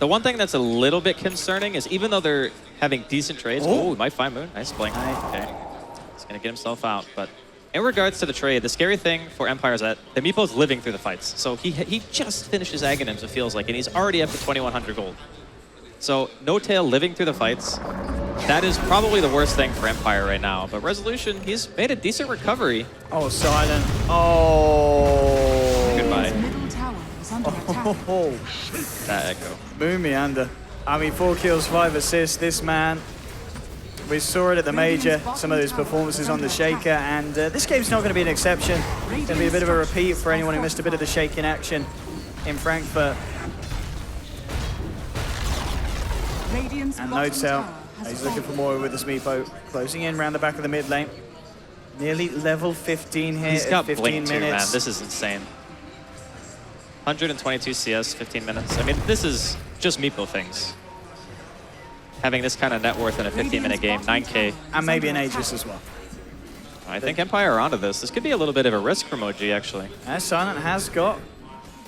The one thing that's a little bit concerning is even though they're having decent trades, we might find Moon. Nice blink. Okay. He's gonna get himself out, but in regards to the trade, the scary thing for Empire is that the Meepo's living through the fights. So he just finishes Aghanims, it feels like, and he's already up to 2,100 gold. So No-Tail living through the fights, that is probably the worst thing for Empire right now. But Resolution, he's made a decent recovery. Oh, Silent. Oh. Goodbye. Oh. That echo. Moon Meander. I mean, 4 kills, 5 assists. This man, we saw it at the Major, some of his performances on the Shaker, and this game's not going to be an exception. It's going to be a bit of a repeat for anyone who missed a bit of the shaking action in Frankfurt. And Notel, he's looking for more with this Meepo, closing in around the back of the mid lane. Nearly level 15 here. He's got 15 blink too, minutes. man. This is insane. 122 CS, 15 minutes. I mean, this is just Meepo things. Having this kind of net worth in a 15-minute game, 9K. And maybe an Aegis as well. I think Empire are onto this. This could be a little bit of a risk from OG, actually. Silent has got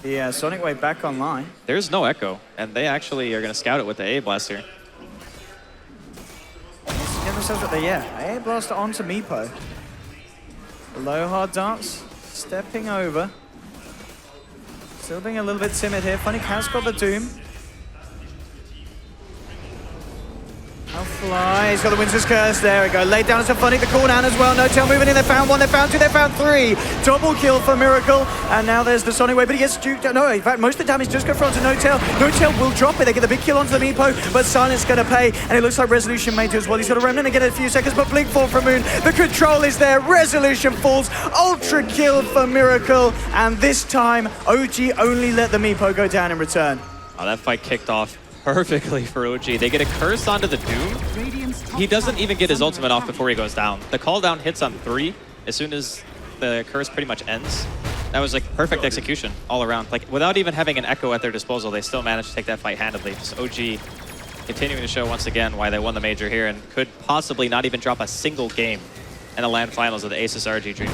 the Sonic Wave back online. There's no echo, and they actually are going to scout it with the A Blaster. Get themselves with the A Blaster onto Meepo. Aloha Dance stepping over. Still being a little bit timid here. Funnick has got the Doom. I'll fly. He's got the Winter's Curse. There we go. Laid down to Funnick. The cooldown as well. No-Tail moving in. They found 1. They found 2. They found 3. Double kill for Miracle. And now there's the Sonic Wave, but he gets juked out. No, in fact, most of the damage just go front to No-Tail. No-Tail will drop it. They get the big kill onto the Meepo, but Silent's going to pay. And it looks like Resolution may do as well. He's got a remnant again in a few seconds, but Blink fall from Moon. The control is there. Resolution falls. Ultra kill for Miracle. And this time, OG only let the Meepo go down in return. Oh, that fight kicked off perfectly for OG. They get a curse onto the Doom. He doesn't even get his ultimate off before he goes down. The call down hits on 3 as soon as the curse pretty much ends. That was like perfect execution all around. Like without even having an echo at their disposal, they still managed to take that fight handedly. Just OG continuing to show once again why they won the major here and could possibly not even drop a single game in the LAN finals of the ASUS ROG Dream.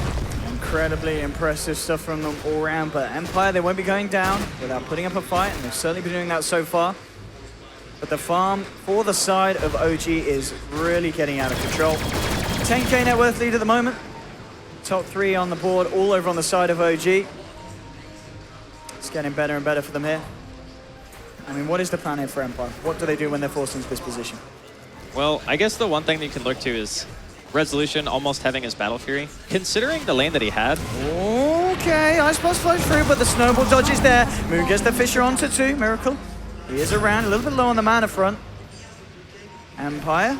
Incredibly impressive stuff from them all around, but Empire, they won't be going down without putting up a fight, and they've certainly been doing that so far. But the farm for the side of OG is really getting out of control. 10K net worth lead at the moment. Top 3 on the board, all over on the side of OG. It's getting better and better for them here. I mean, what is the plan here for Empire? What do they do when they're forced into this position? Well, I guess the one thing that you can look to is Resolution almost having his Battle Fury. Considering the lane that he had. Okay, Ice Blast flows through, but the snowball dodge is there. Moon gets the Fissure onto 2, Miracle. He is around, a little bit low on the mana front. Empire.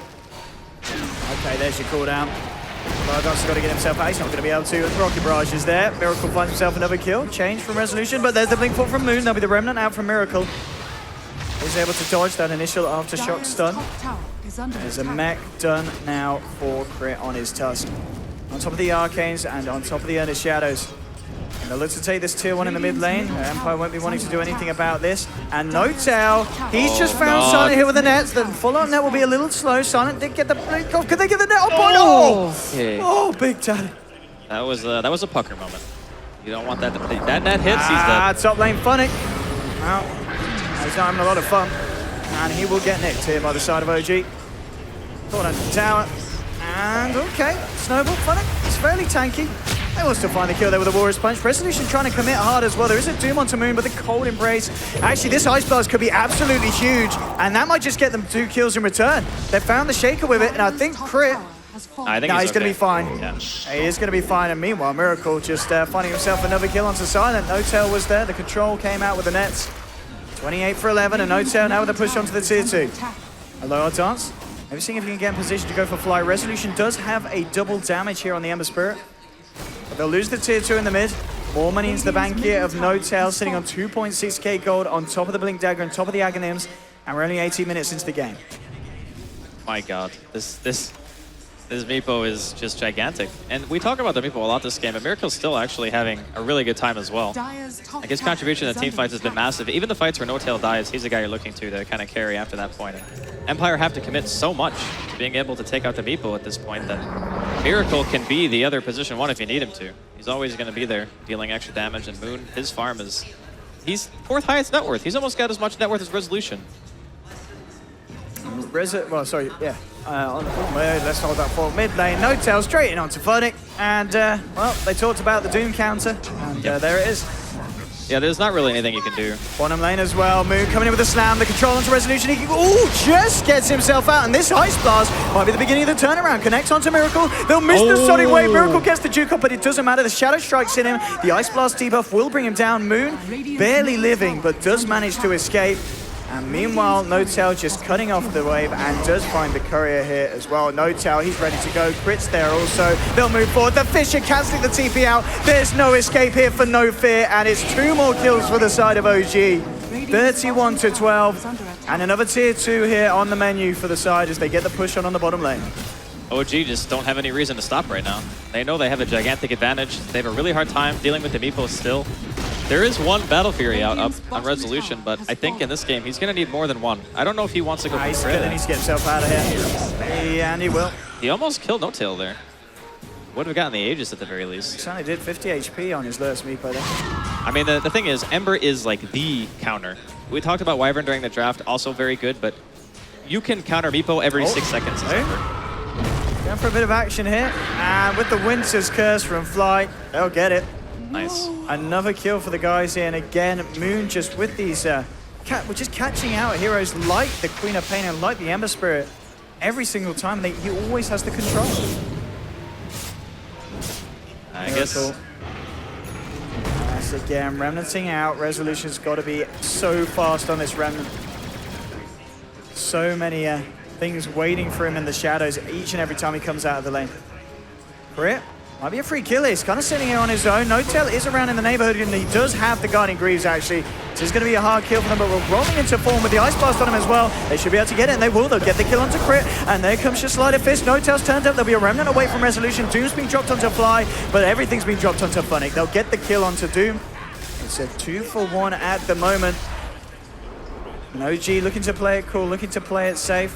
Okay, there's your cooldown. Bardon's got to get himself out. He's not going to be able to. Rocket Barrage is there. Miracle finds himself another kill. Change from Resolution, but there's the blink foot from Moon. There'll be the Remnant out from Miracle. He's able to dodge that initial aftershock stun. There's a mech done now for crit on his Tusk. On top of the Arcanes and on top of the Earnest Shadows. And they'll look to take this tier 1 in the mid lane. Empire won't be wanting to do anything about this. And Notel, he's just found Silent here with the nets. The full-on net will be a little slow. Silent did get the blink off. Could they get the net on point? Oh, Big Daddy. That was a pucker moment. You don't want that to that net hits, he's dead. Top lane Funnick. Well, he's not having a lot of fun. And he will get nicked here by the side of OG. Thought under the tower. And okay, Snowball Funnick. It's fairly tanky. They will still find the kill there with a Warrior's Punch. Resolution trying to commit hard as well. There is a Doom onto Moon, but the Cold Embrace. Actually, this Ice Blast could be absolutely huge, and that might just get them 2 kills in return. They found the Shaker with it, and I think Crit. I think he's going to be fine. Yeah. He is going to be fine, and meanwhile, Miracle just finding himself another kill onto Silent. Notel was there. The control came out with the nets. 28 for 11, and Notel now with a push onto the tier 2. A lower dance. Maybe seeing if he can get in position to go for fly. Resolution does have a double damage here on the Ember Spirit. But they'll lose the tier 2 in the mid. More money into the bank here of Notel, sitting on 2.6k gold on top of the Blink Dagger, on top of the Aghanims, and we're only 18 minutes into the game. My God, this Meepo is just gigantic. And we talk about the Meepo a lot this game, but Miracle's still actually having a really good time as well. Like his contribution to the team fights has been massive. Even the fights where Notel dies, he's the guy you're looking to kind of carry after that point. And Empire have to commit so much to being able to take out the Meepo at this point that Miracle can be the other position 1 if you need him to. He's always going to be there, dealing extra damage, and Moon, his farm is... He's 4th highest net worth. He's almost got as much net worth as Resolution. Well, sorry, yeah. Let's hold that for mid lane. Notel straight in onto Funnick. And, well, they talked about the Doom counter, and there it is. Yeah, there's not really anything you can do. Bottom lane as well. Moon coming in with a slam. The control onto Resolution. He just gets himself out. And this Ice Blast might be the beginning of the turnaround. Connects onto Miracle. They'll miss the Sonic Wave. Miracle gets the juke up, but it doesn't matter. The Shadow Strike's in him. The Ice Blast debuff will bring him down. Moon barely living, but does manage to escape. And meanwhile, Notel just cutting off the wave and does find the courier here as well. Notel, he's ready to go. Crit's there also. They'll move forward. The Fisher cancelling the TP out. There's no escape here for No Fear, and it's 2 more kills for the side of OG. 31 to 12. And another tier 2 here on the menu for the side as they get the push on the bottom lane. OG just don't have any reason to stop right now. They know they have a gigantic advantage. They have a really hard time dealing with the Meepo still. There is 1 Battle Fury out up on Resolution, but I think in this game he's going to need more than 1. I don't know if he wants to go for He's crit. going to need to get himself out of here. And he will. He almost killed Notel there. Would have gotten the Aegis at the very least. He only did 50 HP on his lowest Meepo there. I mean, the thing is, Ember is like the counter. We talked about Wyvern during the draft, also very good, but you can counter Meepo every 6 seconds. Going for a bit of action here. And with the Winter's Curse from Fly, they'll get it. Nice. Another kill for the guys here, and again, Moon just with these, we're just catching out heroes like the Queen of Pain and like the Ember Spirit every single time. He always has the control. I guess. That's again, Remnanting out. Resolution's got to be so fast on this Remnant. So many things waiting for him in the shadows each and every time he comes out of the lane. Crit. Might be a free kill. He's kind of sitting here on his own. Notel is around in the neighborhood, and he does have the Guardian Greaves, actually. This is going to be a hard kill for them, but we're rolling into form with the Ice Blast on him as well. They should be able to get it, and they will. They'll get the kill onto Crit, and there comes just Sleight of Fist. Notel's turned up. There'll be a Remnant away from Resolution. Doom's being dropped onto Fly, but everything's been dropped onto Funnick. They'll get the kill onto Doom. It's a 2-for-1 at the moment. And OG looking to play it cool, looking to play it safe.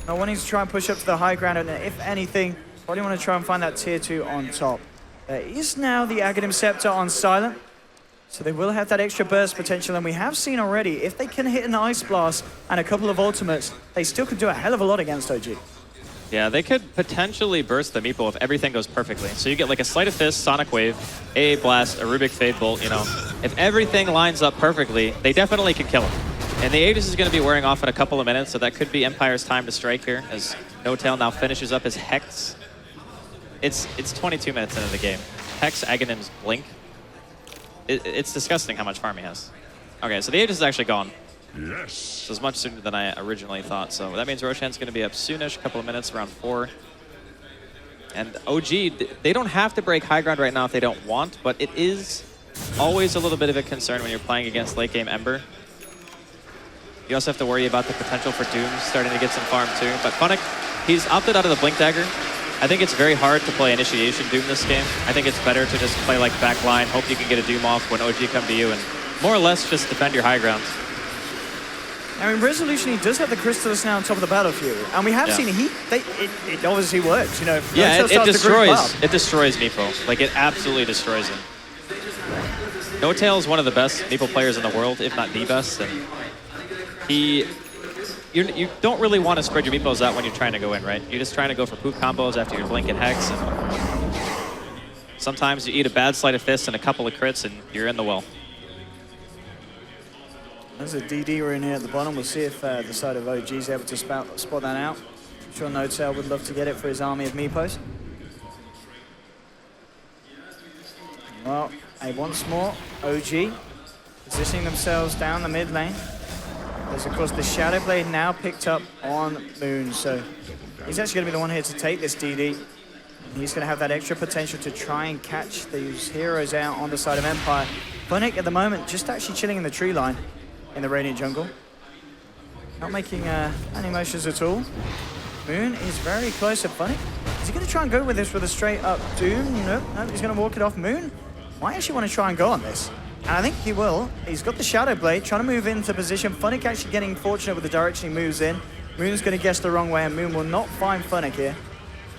Not wanting to try and push up to the high ground, and if anything, probably want to try and find that tier 2 on top. There is now the Aghanim Scepter on Silent, so they will have that extra burst potential, and we have seen already, if they can hit an Ice Blast and a couple of ultimates, they still could do a hell of a lot against OG. Yeah, they could potentially burst the Meepo if everything goes perfectly. So you get like a Sleight of Fist, Sonic Wave, a Blast, a Rubik Fade Bolt, you know. If everything lines up perfectly, they definitely can kill him. And the Aegis is going to be wearing off in a couple of minutes, so that could be Empire's time to strike here, as Notel now finishes up his Hex. It's 22 minutes into the game. Hex, Aghanim's Blink. It's disgusting how much farm he has. Okay, so the Aegis is actually gone. Yes. So it's much sooner than I originally thought. So that means Roshan's going to be up soonish, a couple of minutes, around 4. And OG, they don't have to break high ground right now if they don't want, but it is always a little bit of a concern when you're playing against late game Ember. You also have to worry about the potential for Doom starting to get some farm too. But Funnick, he's opted out of the Blink Dagger. I think it's very hard to play Initiation Doom this game. I think it's better to just play like backline, hope you can get a Doom off when OG come to you, and more or less just defend your high ground. I mean, Resolution, he does have the Crystallis now on top of the battlefield, and we have seen it obviously works, you know. Yeah, it destroys Meepo. Like, it absolutely destroys him. No-Tail is one of the best Meepo players in the world, if not the best, and you don't really want to spread your Meepos out when you're trying to go in, right? You're just trying to go for poop combos after your Blink and Hex, and sometimes you eat a bad Sleight of Fist and a couple of crits, and you're in the well. There's a DD rune here at the bottom. We'll see if the side of OG is able to spot that out. I'm sure No-Tail would love to get it for his army of Meepos. Well, once more, OG positioning themselves down the mid lane. There's, of course, the Shadow Blade now picked up on Moon, so he's actually going to be the one here to take this DD. He's going to have that extra potential to try and catch these heroes out on the side of Empire. Funnick, at the moment, just actually chilling in the tree line in the Radiant jungle. Not making any motions at all. Moon is very close to Funnick. Is he going to try and go with this with a straight up Doom? Nope, he's going to walk it off. Moon might actually want to try and go on this. And I think he will. He's got the Shadow Blade, trying to move into position. Funnick actually getting fortunate with the direction he moves in. Moon's going to guess the wrong way, and Moon will not find Funnick here.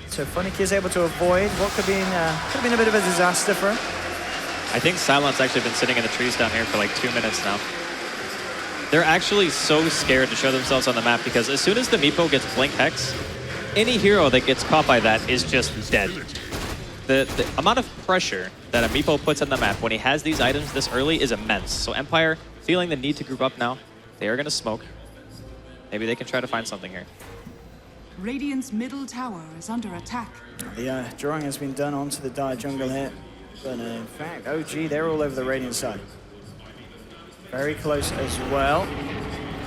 So Funnick is able to avoid what could have been a bit of a disaster for him. I think Silent's actually been sitting in the trees down here for like 2 minutes now. They're actually so scared to show themselves on the map because as soon as the Meepo gets Blink Hex, any hero that gets caught by that is just dead. The amount of pressure that a Meepo puts on the map when he has these items this early is immense. So Empire, feeling the need to group up now, they are going to smoke. Maybe they can try to find something here. Radiant's middle tower is under attack. The drawing has been done onto the Dire jungle here. But in fact, OG, they're all over the Radiant side. Very close as well.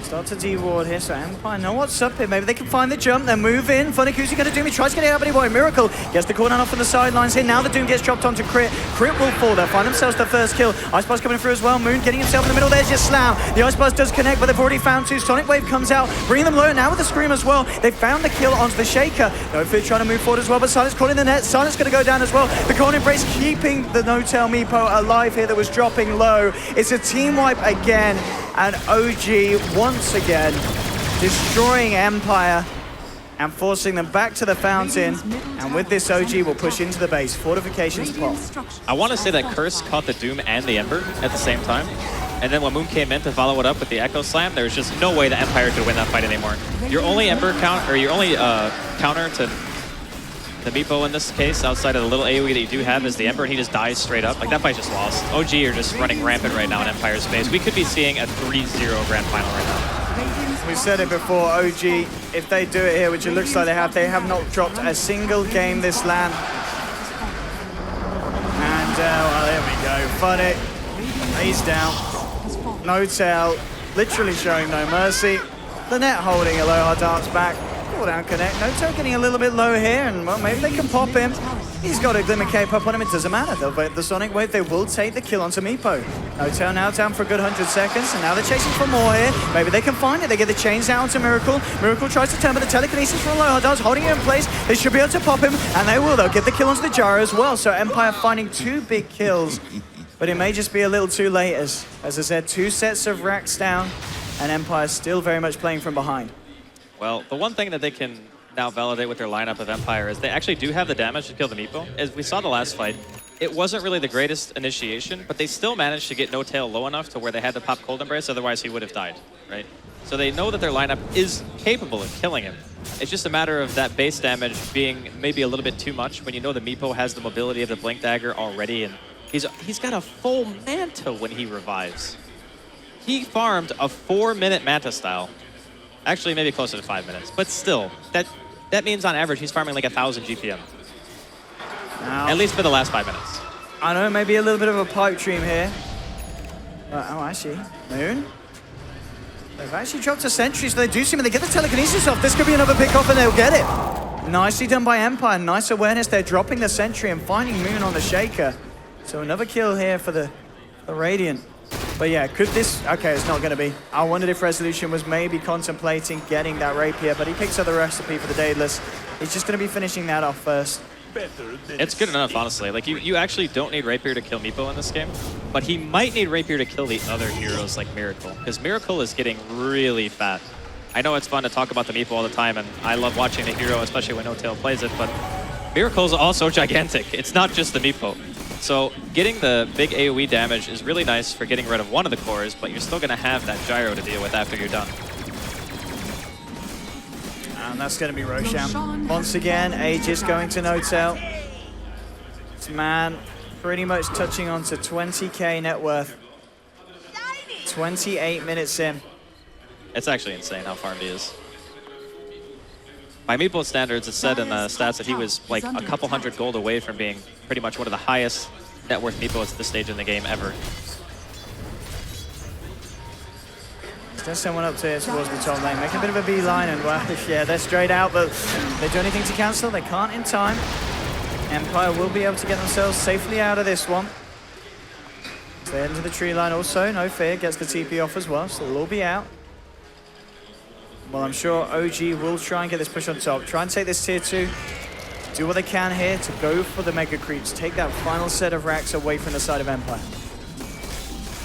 Start to D-ward here, so Empire know what's up here. Maybe they can find the jump, then move in. Funnick, who's he going to do? He tries to get it out, but he won't. Miracle gets the corner off from the sidelines here. Now the Doom gets dropped onto Crit. Crit will fall. They'll find themselves the first kill. Icebar's coming through as well. Moon getting himself in the middle. There's just Slam. The Icebar does connect, but they've already found two. Sonic Wave comes out, bringing them low. Now with the Scream as well. They found the kill onto the Shaker. No Fear trying to move forward as well, but Silence caught in the net. Silence going to go down as well. The Corn Embrace keeping the No-Tail Meepo alive here that was dropping low. It's a team wipe again, and OG once again destroying Empire and forcing them back to the fountain. And with this, OG will push into the base. Fortifications pop. I want to say that Curse caught the Doom and the Ember at the same time. And then when Moon came in to follow it up with the Echo Slam, there was just no way the Empire could win that fight anymore. Your only Ember count, or your only counter to the Meepo in this case, outside of the little AoE that you do have, is the Ember, and he just dies straight up. Like, that fight's just lost. OG are just running rampant right now in Empire's base. We could be seeing a 3-0 grand final right now. We said it before, OG, if they do it here, which it looks like they have not dropped a single game this LAN. And, well, there we go. Funnick, he's down. No-Tail, literally showing no mercy. The net holding a low hard dance back. Cool down connect. No-Tail getting a little bit low here, and well, maybe they can pop him. He's got a Glimmer Cape up on him. It doesn't matter. They'll vote the Sonic Wave. They will take the kill onto Meepo. No-Tail now down for a good 100 seconds, and now they're chasing for more here. Maybe they can find it. They get the chains down onto Miracle. Miracle tries to turn, but the telekinesis from low hard dance holding him in place. They should be able to pop him, and they will. They'll get the kill onto the Gyro as well. So Empire finding 2 big kills. But it may just be a little too late, as I said, 2 sets of racks down, and Empire still very much playing from behind. Well, the one thing that they can now validate with their lineup of Empire is they actually do have the damage to kill the Meepo. As we saw the last fight, it wasn't really the greatest initiation, but they still managed to get No-Tail low enough to where they had to pop Cold Embrace, otherwise he would have died, right? So they know that their lineup is capable of killing him. It's just a matter of that base damage being maybe a little bit too much when you know the Meepo has the mobility of the Blink Dagger already, and he's got a full Manta when he revives. He farmed a 4-minute Manta style. Actually, maybe closer to 5 minutes, but still, that means on average he's farming like 1,000 GPM. Now, at least for the last 5 minutes. I know, maybe a little bit of a pipe dream here. Oh, actually, Moon. They've actually dropped a sentry, so they do see him, and they get the telekinesis off. This could be another pick off, and they'll get it. Nicely done by Empire. Nice awareness. They're dropping the sentry and finding Moon on the Shaker. So another kill here for the Radiant. But yeah, could this... Okay, it's not going to be. I wondered if Resolution was maybe contemplating getting that Rapier, but he picks up the recipe for the Daedalus. He's just going to be finishing that off first. It's good enough, honestly. Like, you actually don't need Rapier to kill Meepo in this game, but he might need Rapier to kill the other heroes like Miracle, because Miracle is getting really fat. I know it's fun to talk about the Meepo all the time, and I love watching the hero, especially when No-Tail plays it, but Miracle's also gigantic. It's not just the Meepo. So getting the big AoE damage is really nice for getting rid of one of the cores, but you're still going to have that gyro to deal with after you're done. And that's going to be Roshan. Once again, Aegis going to No-Tail. This man pretty much touching on to 20k net worth. 28 minutes in. It's actually insane how farmed he is. By Meepo standards, it said in the stats that he was like a couple hundred gold away from being pretty much one of the highest net worth Meepos at this stage in the game ever. There's someone up here towards the top lane, making a bit of a beeline, and well, yeah, they're straight out, but they do anything to cancel, they can't in time. Empire will be able to get themselves safely out of this one. So they head into the tree line also, no fear, gets the TP off as well, so they'll all be out. Well, I'm sure OG will try and get this push on top, try and take this tier 2, do what they can here to go for the mega creeps, take that final set of racks away from the side of Empire.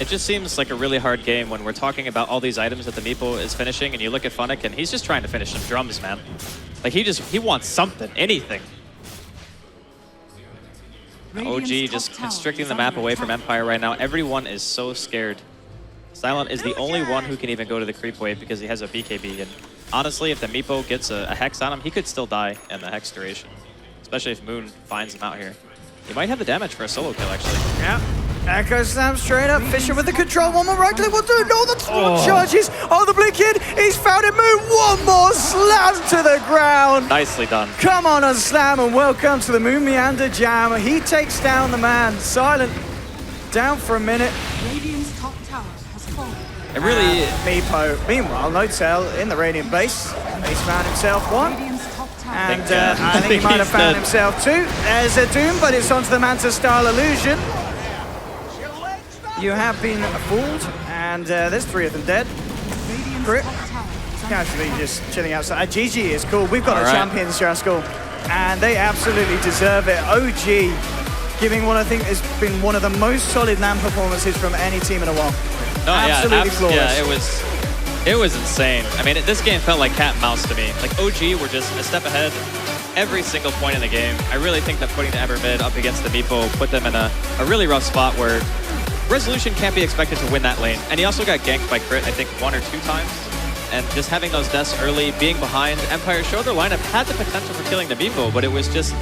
It just seems like a really hard game when we're talking about all these items that the Meepo is finishing, and you look at Funnick and he's just trying to finish some drums, man. Like he wants something, anything. OG just constricting the map away from Empire right now. Everyone is so scared. Silent is the only one who can even go to the creep wave because he has a BKB. And honestly, if the Meepo gets a Hex on him, he could still die in the Hex duration. Especially if Moon finds him out here. He might have the damage for a solo kill, actually. Yeah. Echo slam straight up. Fisher with the control. One more right click will do. No, the charges. Oh, the blink in. He's found it. Moon. One more slam to the ground. Nicely done. Come on, Slam, and welcome to the Moon Meander Jam. He takes down the man. Silent down for a minute. Radiant's top tower has fallen. It really... Meepo. Meanwhile, No-Tail in the Radiant base. He's found himself one. Radiant's top tower. And I think he might have found himself two. There's a Doom, but it's onto the Manta-style illusion. You have been fooled, and there's 3 of them dead. Grip. Casually just chilling outside. GG is cool. We've got the champions, Draskell, and they absolutely deserve it. OG giving what I think has been one of the most solid LAN performances from any team in a while. No, absolutely flawless. Yeah, it was insane. I mean, this game felt like cat and mouse to me. Like OG were just a step ahead every single point in the game. I really think that putting the Ember mid up against the Meepo put them in a really rough spot where Resolution can't be expected to win that lane. And he also got ganked by Crit, I think, 1 or 2 times. And just having those deaths early, being behind, Empire showed their lineup had the potential for killing the Meepo, but it was just,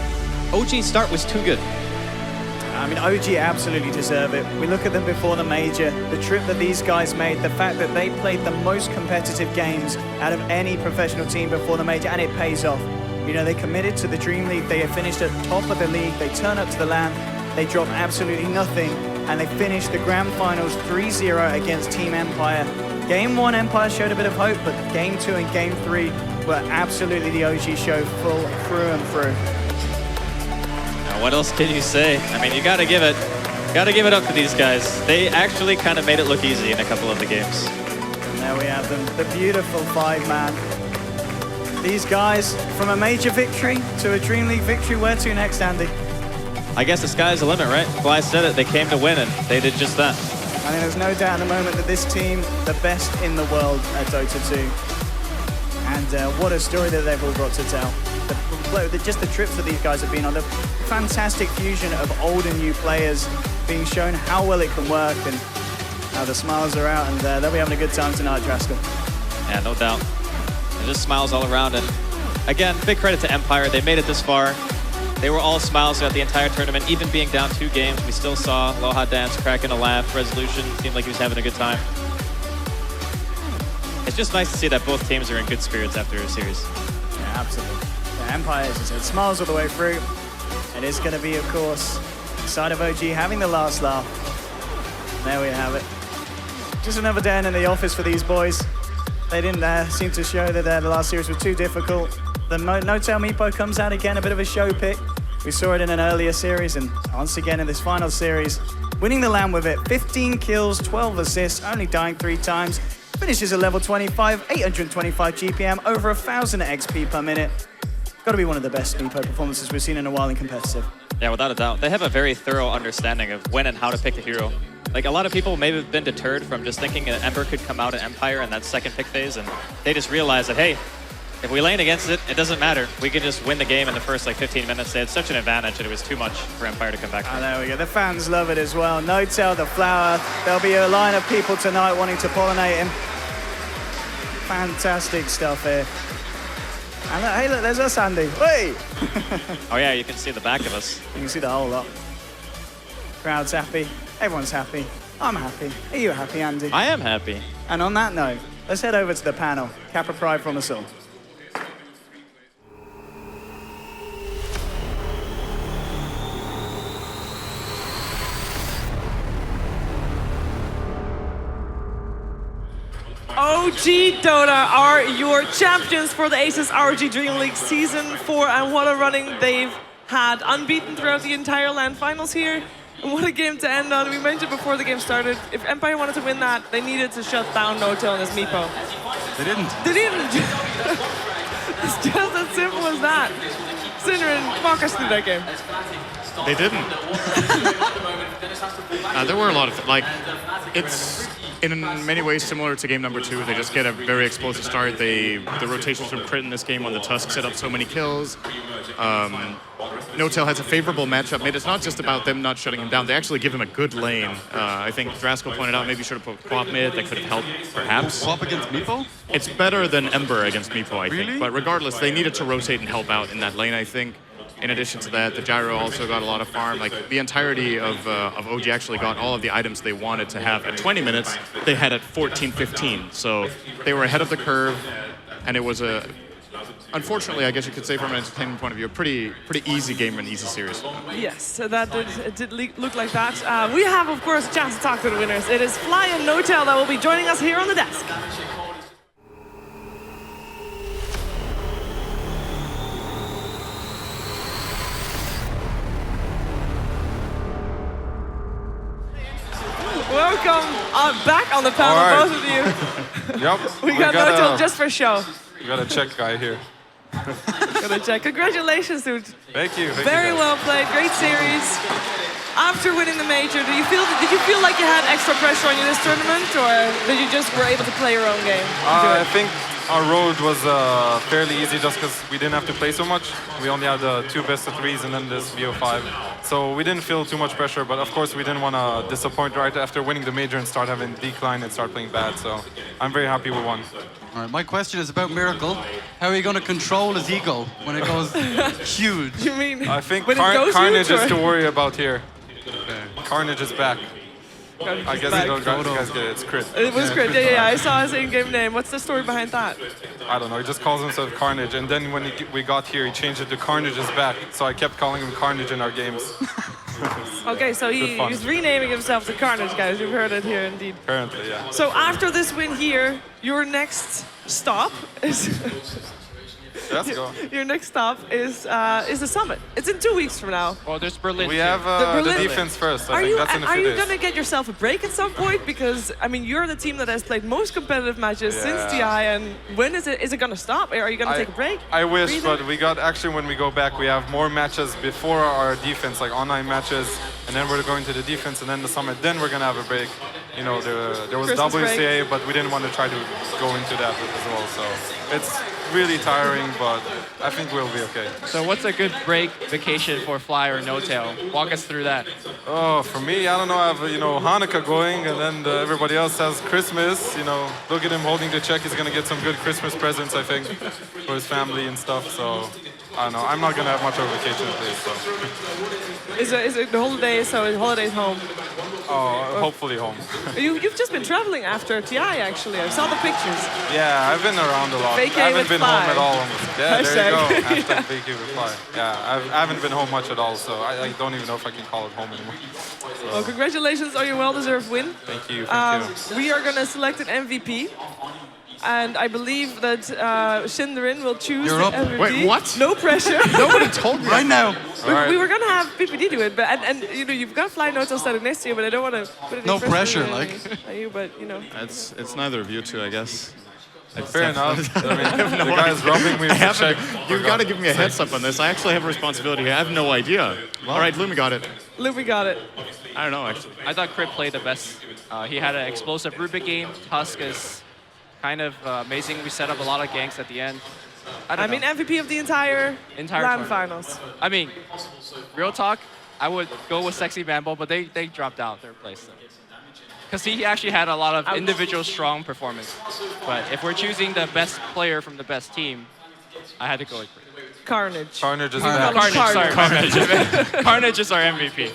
OG's start was too good. I mean, OG absolutely deserve it. We look at them before the major, the trip that these guys made, the fact that they played the most competitive games out of any professional team before the major, and it pays off. You know, they committed to the DreamLeague, they have finished at top of the league, they turn up to the LAN, they drop absolutely nothing, and they finished the grand finals 3-0 against Team Empire. Game 1, Empire showed a bit of hope, but Game 2 and Game 3 were absolutely the OG show full through and through. Now, what else can you say? I mean, you gotta give it up to these guys. They actually kind of made it look easy in a couple of the games. And there we have them, the beautiful 5-man. These guys, from a major victory to a DreamLeague victory, where to next, Andy? I guess the sky's the limit, right? Fly said it, they came to win, and they did just that. I mean, there's no doubt in the moment that this team, the best in the world at Dota 2. And what a story that they've all got to tell. Just the trips that these guys have been on, the fantastic fusion of old and new players being shown how well it can work, and how the smiles are out, and they'll be having a good time tonight, Draskell. Yeah, no doubt. And just smiles all around, and again, big credit to Empire. They made it this far. They were all smiles throughout the entire tournament. Even being down 2 games, we still saw Loha dance, cracking a laugh. Resolution seemed like he was having a good time. It's just nice to see that both teams are in good spirits after a series. Yeah, absolutely. Yeah, Empire, as I said, smiles all the way through. It is going to be, of course, the side of OG having the last laugh. There we have it. Just another day in the office for these boys. They didn't seem to show that the last series was too difficult. The No-Tail Meepo comes out again, a bit of a show pick. We saw it in an earlier series, and once again in this final series, winning the LAN with it. 15 kills, 12 assists, only dying 3 times. Finishes at level 25, 825 GPM, over 1,000 XP per minute. Got to be one of the best Meepo performances we've seen in a while in competitive. Yeah, without a doubt. They have a very thorough understanding of when and how to pick a hero. Like, a lot of people may have been deterred from just thinking that Ember could come out in Empire in that second pick phase, and they just realized that, hey, if we lane against it, it doesn't matter. We can just win the game in the first, like, 15 minutes. They had such an advantage that it was too much for Empire to come back from. There we go. The fans love it as well. No-Tail, the flower. There'll be a line of people tonight wanting to pollinate him. Fantastic stuff here. And look, hey, look, there's us, Andy. Wait! Oh, yeah, you can see the back of us. You can see the whole lot. Crowd's happy. Everyone's happy. I'm happy. Are you happy, Andy? I am happy. And on that note, let's head over to the panel. Kappa Pride from us all. OG Dota are your champions for the ASUS ROG DreamLeague Season 4, and what a running they've had. Unbeaten throughout the entire LAN finals here. And what a game to end on. We mentioned before the game started, if Empire wanted to win that, they needed to shut down No-Tail and his Meepo. They didn't. They didn't. It's just as simple as that. Synderen, walk us through that game. They didn't. There were a lot of, like, it's in many ways similar to game number 2. They just get a very explosive start. The rotations from Crit in this game on the Tusk set up so many kills. No-Tail has a favorable matchup made. It's not just about them not shutting him down. They actually give him a good lane. I think thesco pointed out maybe should have put Quap mid. That could have helped, perhaps. Quap against Meepo? It's better than Ember against Meepo, I Really? think. But regardless, they needed to rotate and help out in that lane, I think. In addition to that, the Gyro also got a lot of farm. Like, the entirety of OG actually got all of the items they wanted to have at 20 minutes. They had at 14-15. So they were ahead of the curve, and it was a, unfortunately, I guess you could say from an entertainment point of view, a pretty easy game and easy series. Yes, so that did look like that. We have, of course, a chance to talk to the winners. It is Fly and No-Tail that will be joining us here on the desk. Welcome back on the panel, both of you. Yep. we got No-Tail just for show. We got a Czech guy here. Gotta check. Congratulations, dude. Thank you. Very well played. Great series. After winning the major, did you feel like you had extra pressure on you this tournament, or did you just were able to play your own game? I think our road was fairly easy just because we didn't have to play so much. We only had 2 best-of-3s and then this VO5. So we didn't feel too much pressure, but of course we didn't want to disappoint right after winning the major and start having decline and start playing bad. So I'm very happy we won. All right, my question is about Miracle. How are you going to control his ego when it goes huge? You mean? I think when it goes Carnage huge, is to worry about here. Carnage is back. I guess you guys get it. It's Crit. It was Crit. Yeah. I saw his in-game name. What's the story behind that? I don't know. He just calls himself Carnage, and then when we got here, he changed it to Carnage is back. So I kept calling him Carnage in our games. Okay, so he's renaming himself to Carnage, guys. You've heard it here, indeed. Apparently, yeah. So after this win here, your next stop is. Let's go. Your next stop is the summit. It's in 2 weeks from now. Well, there's Berlin. We have the defense first. I think that's in a few Are you days. gonna get yourself a break at some point? Because I mean, you're the team that has played most competitive matches since TI. And when is it gonna stop? Are you gonna take a break? I wish, Breather? but we got actually when we go back, we have more matches before our defense, like online matches, and then we're going to the defense, and then the summit. Then we're gonna have a break. You know, there was Christmas WCA, break. but we didn't want to try to go into that as well. So it's really tiring, but I think we'll be okay. So what's a good break vacation for Fly or No-Tail? Walk us through that. Oh, for me, I don't know. I have Hanukkah going, and then everybody else has Christmas. Look at him holding the check. He's gonna get some good Christmas presents, I think, for his family and stuff. So I don't know. I'm not gonna have much of a vacation at least. So. Is it the holidays? So holidays home. Oh, hopefully home. You've just been traveling after TI, actually. I saw the pictures. Yeah, I've been around a lot. Vacay I haven't with been Fly. home at all. Yeah, there you go. Hashtag. Hashtag vacay with Fly. Yeah, I haven't been home much at all, so I don't even know if I can call it home anymore. So, Well, congratulations on your well-deserved win. thank you. Thank you. We are gonna select an MVP. And I believe that Shinderin will choose You're the up. MVP. Wait, what? No pressure. Nobody told me. Right now. We were gonna have PPD do it, but and you know you've got fly notes standing next to you, but I don't want to put any No pressure, like. on you, but you know. It's neither of you two, I guess. Fair enough. I mean, the guy's robbing me to check. You've got to give me a heads up on this. I actually have a responsibility. I have no idea. All right, Lumi got it. Luffy got it. I don't know, actually. I thought Crit played the best. He had an explosive Rubik game. Tusk is kind of amazing. We set up a lot of ganks at the end. I mean, MVP of the entire LAN tournament. finals. I mean, real talk, I would go with Sexy Mambo, but they dropped out third place. Because he actually had a lot of individual strong performance. But if we're choosing the best player from the best team, I had to go with Crit. Carnage. Carnage is Carnage. back. Sorry, Carnage. Carnage is our MVP.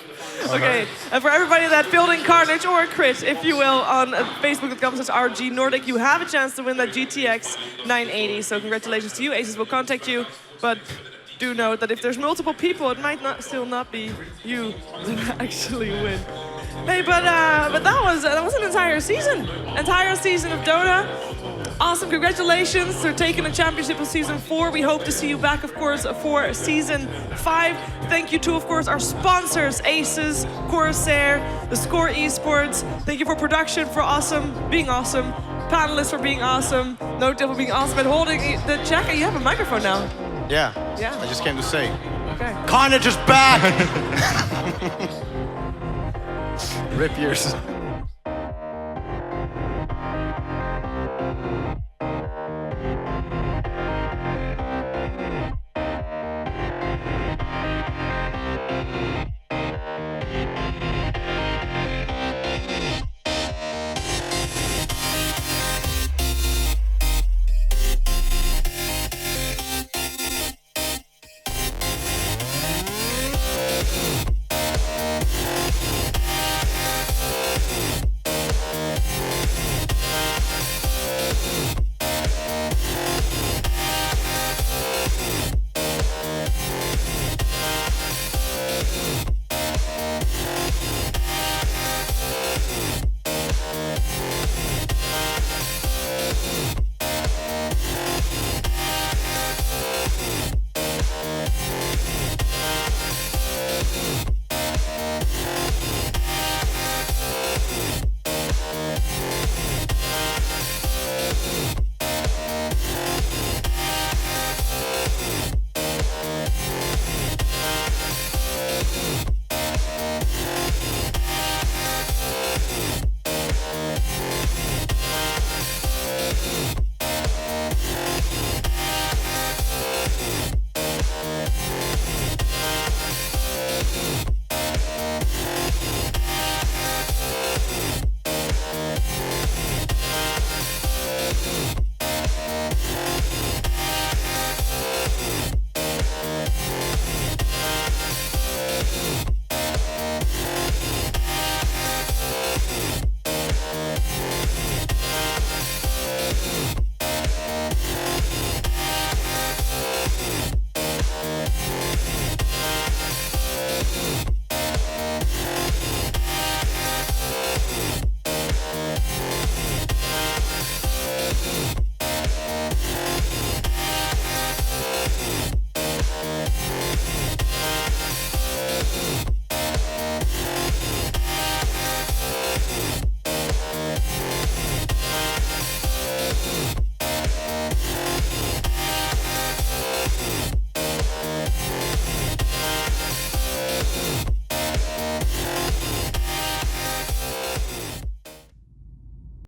Okay, and for everybody that fielding Carnage or Crit, if you will, on Facebook.com/RG Nordic, you have a chance to win that GTX 980. So congratulations to you. ASUS will contact you, but do note that if there's multiple people, it might still not be you that actually win. Hey, but that was an entire season of Dota. Awesome, congratulations for taking the championship of Season 4. We hope to see you back, of course, for Season 5. Thank you to, of course, our sponsors, ASUS, Corsair, theScore eSports. Thank you for production, for being awesome. Panelists for being awesome. Note for being awesome. And holding the check. You have a microphone now. Yeah. Yeah. I just came to say. Okay. Carnage is back! Rip yours.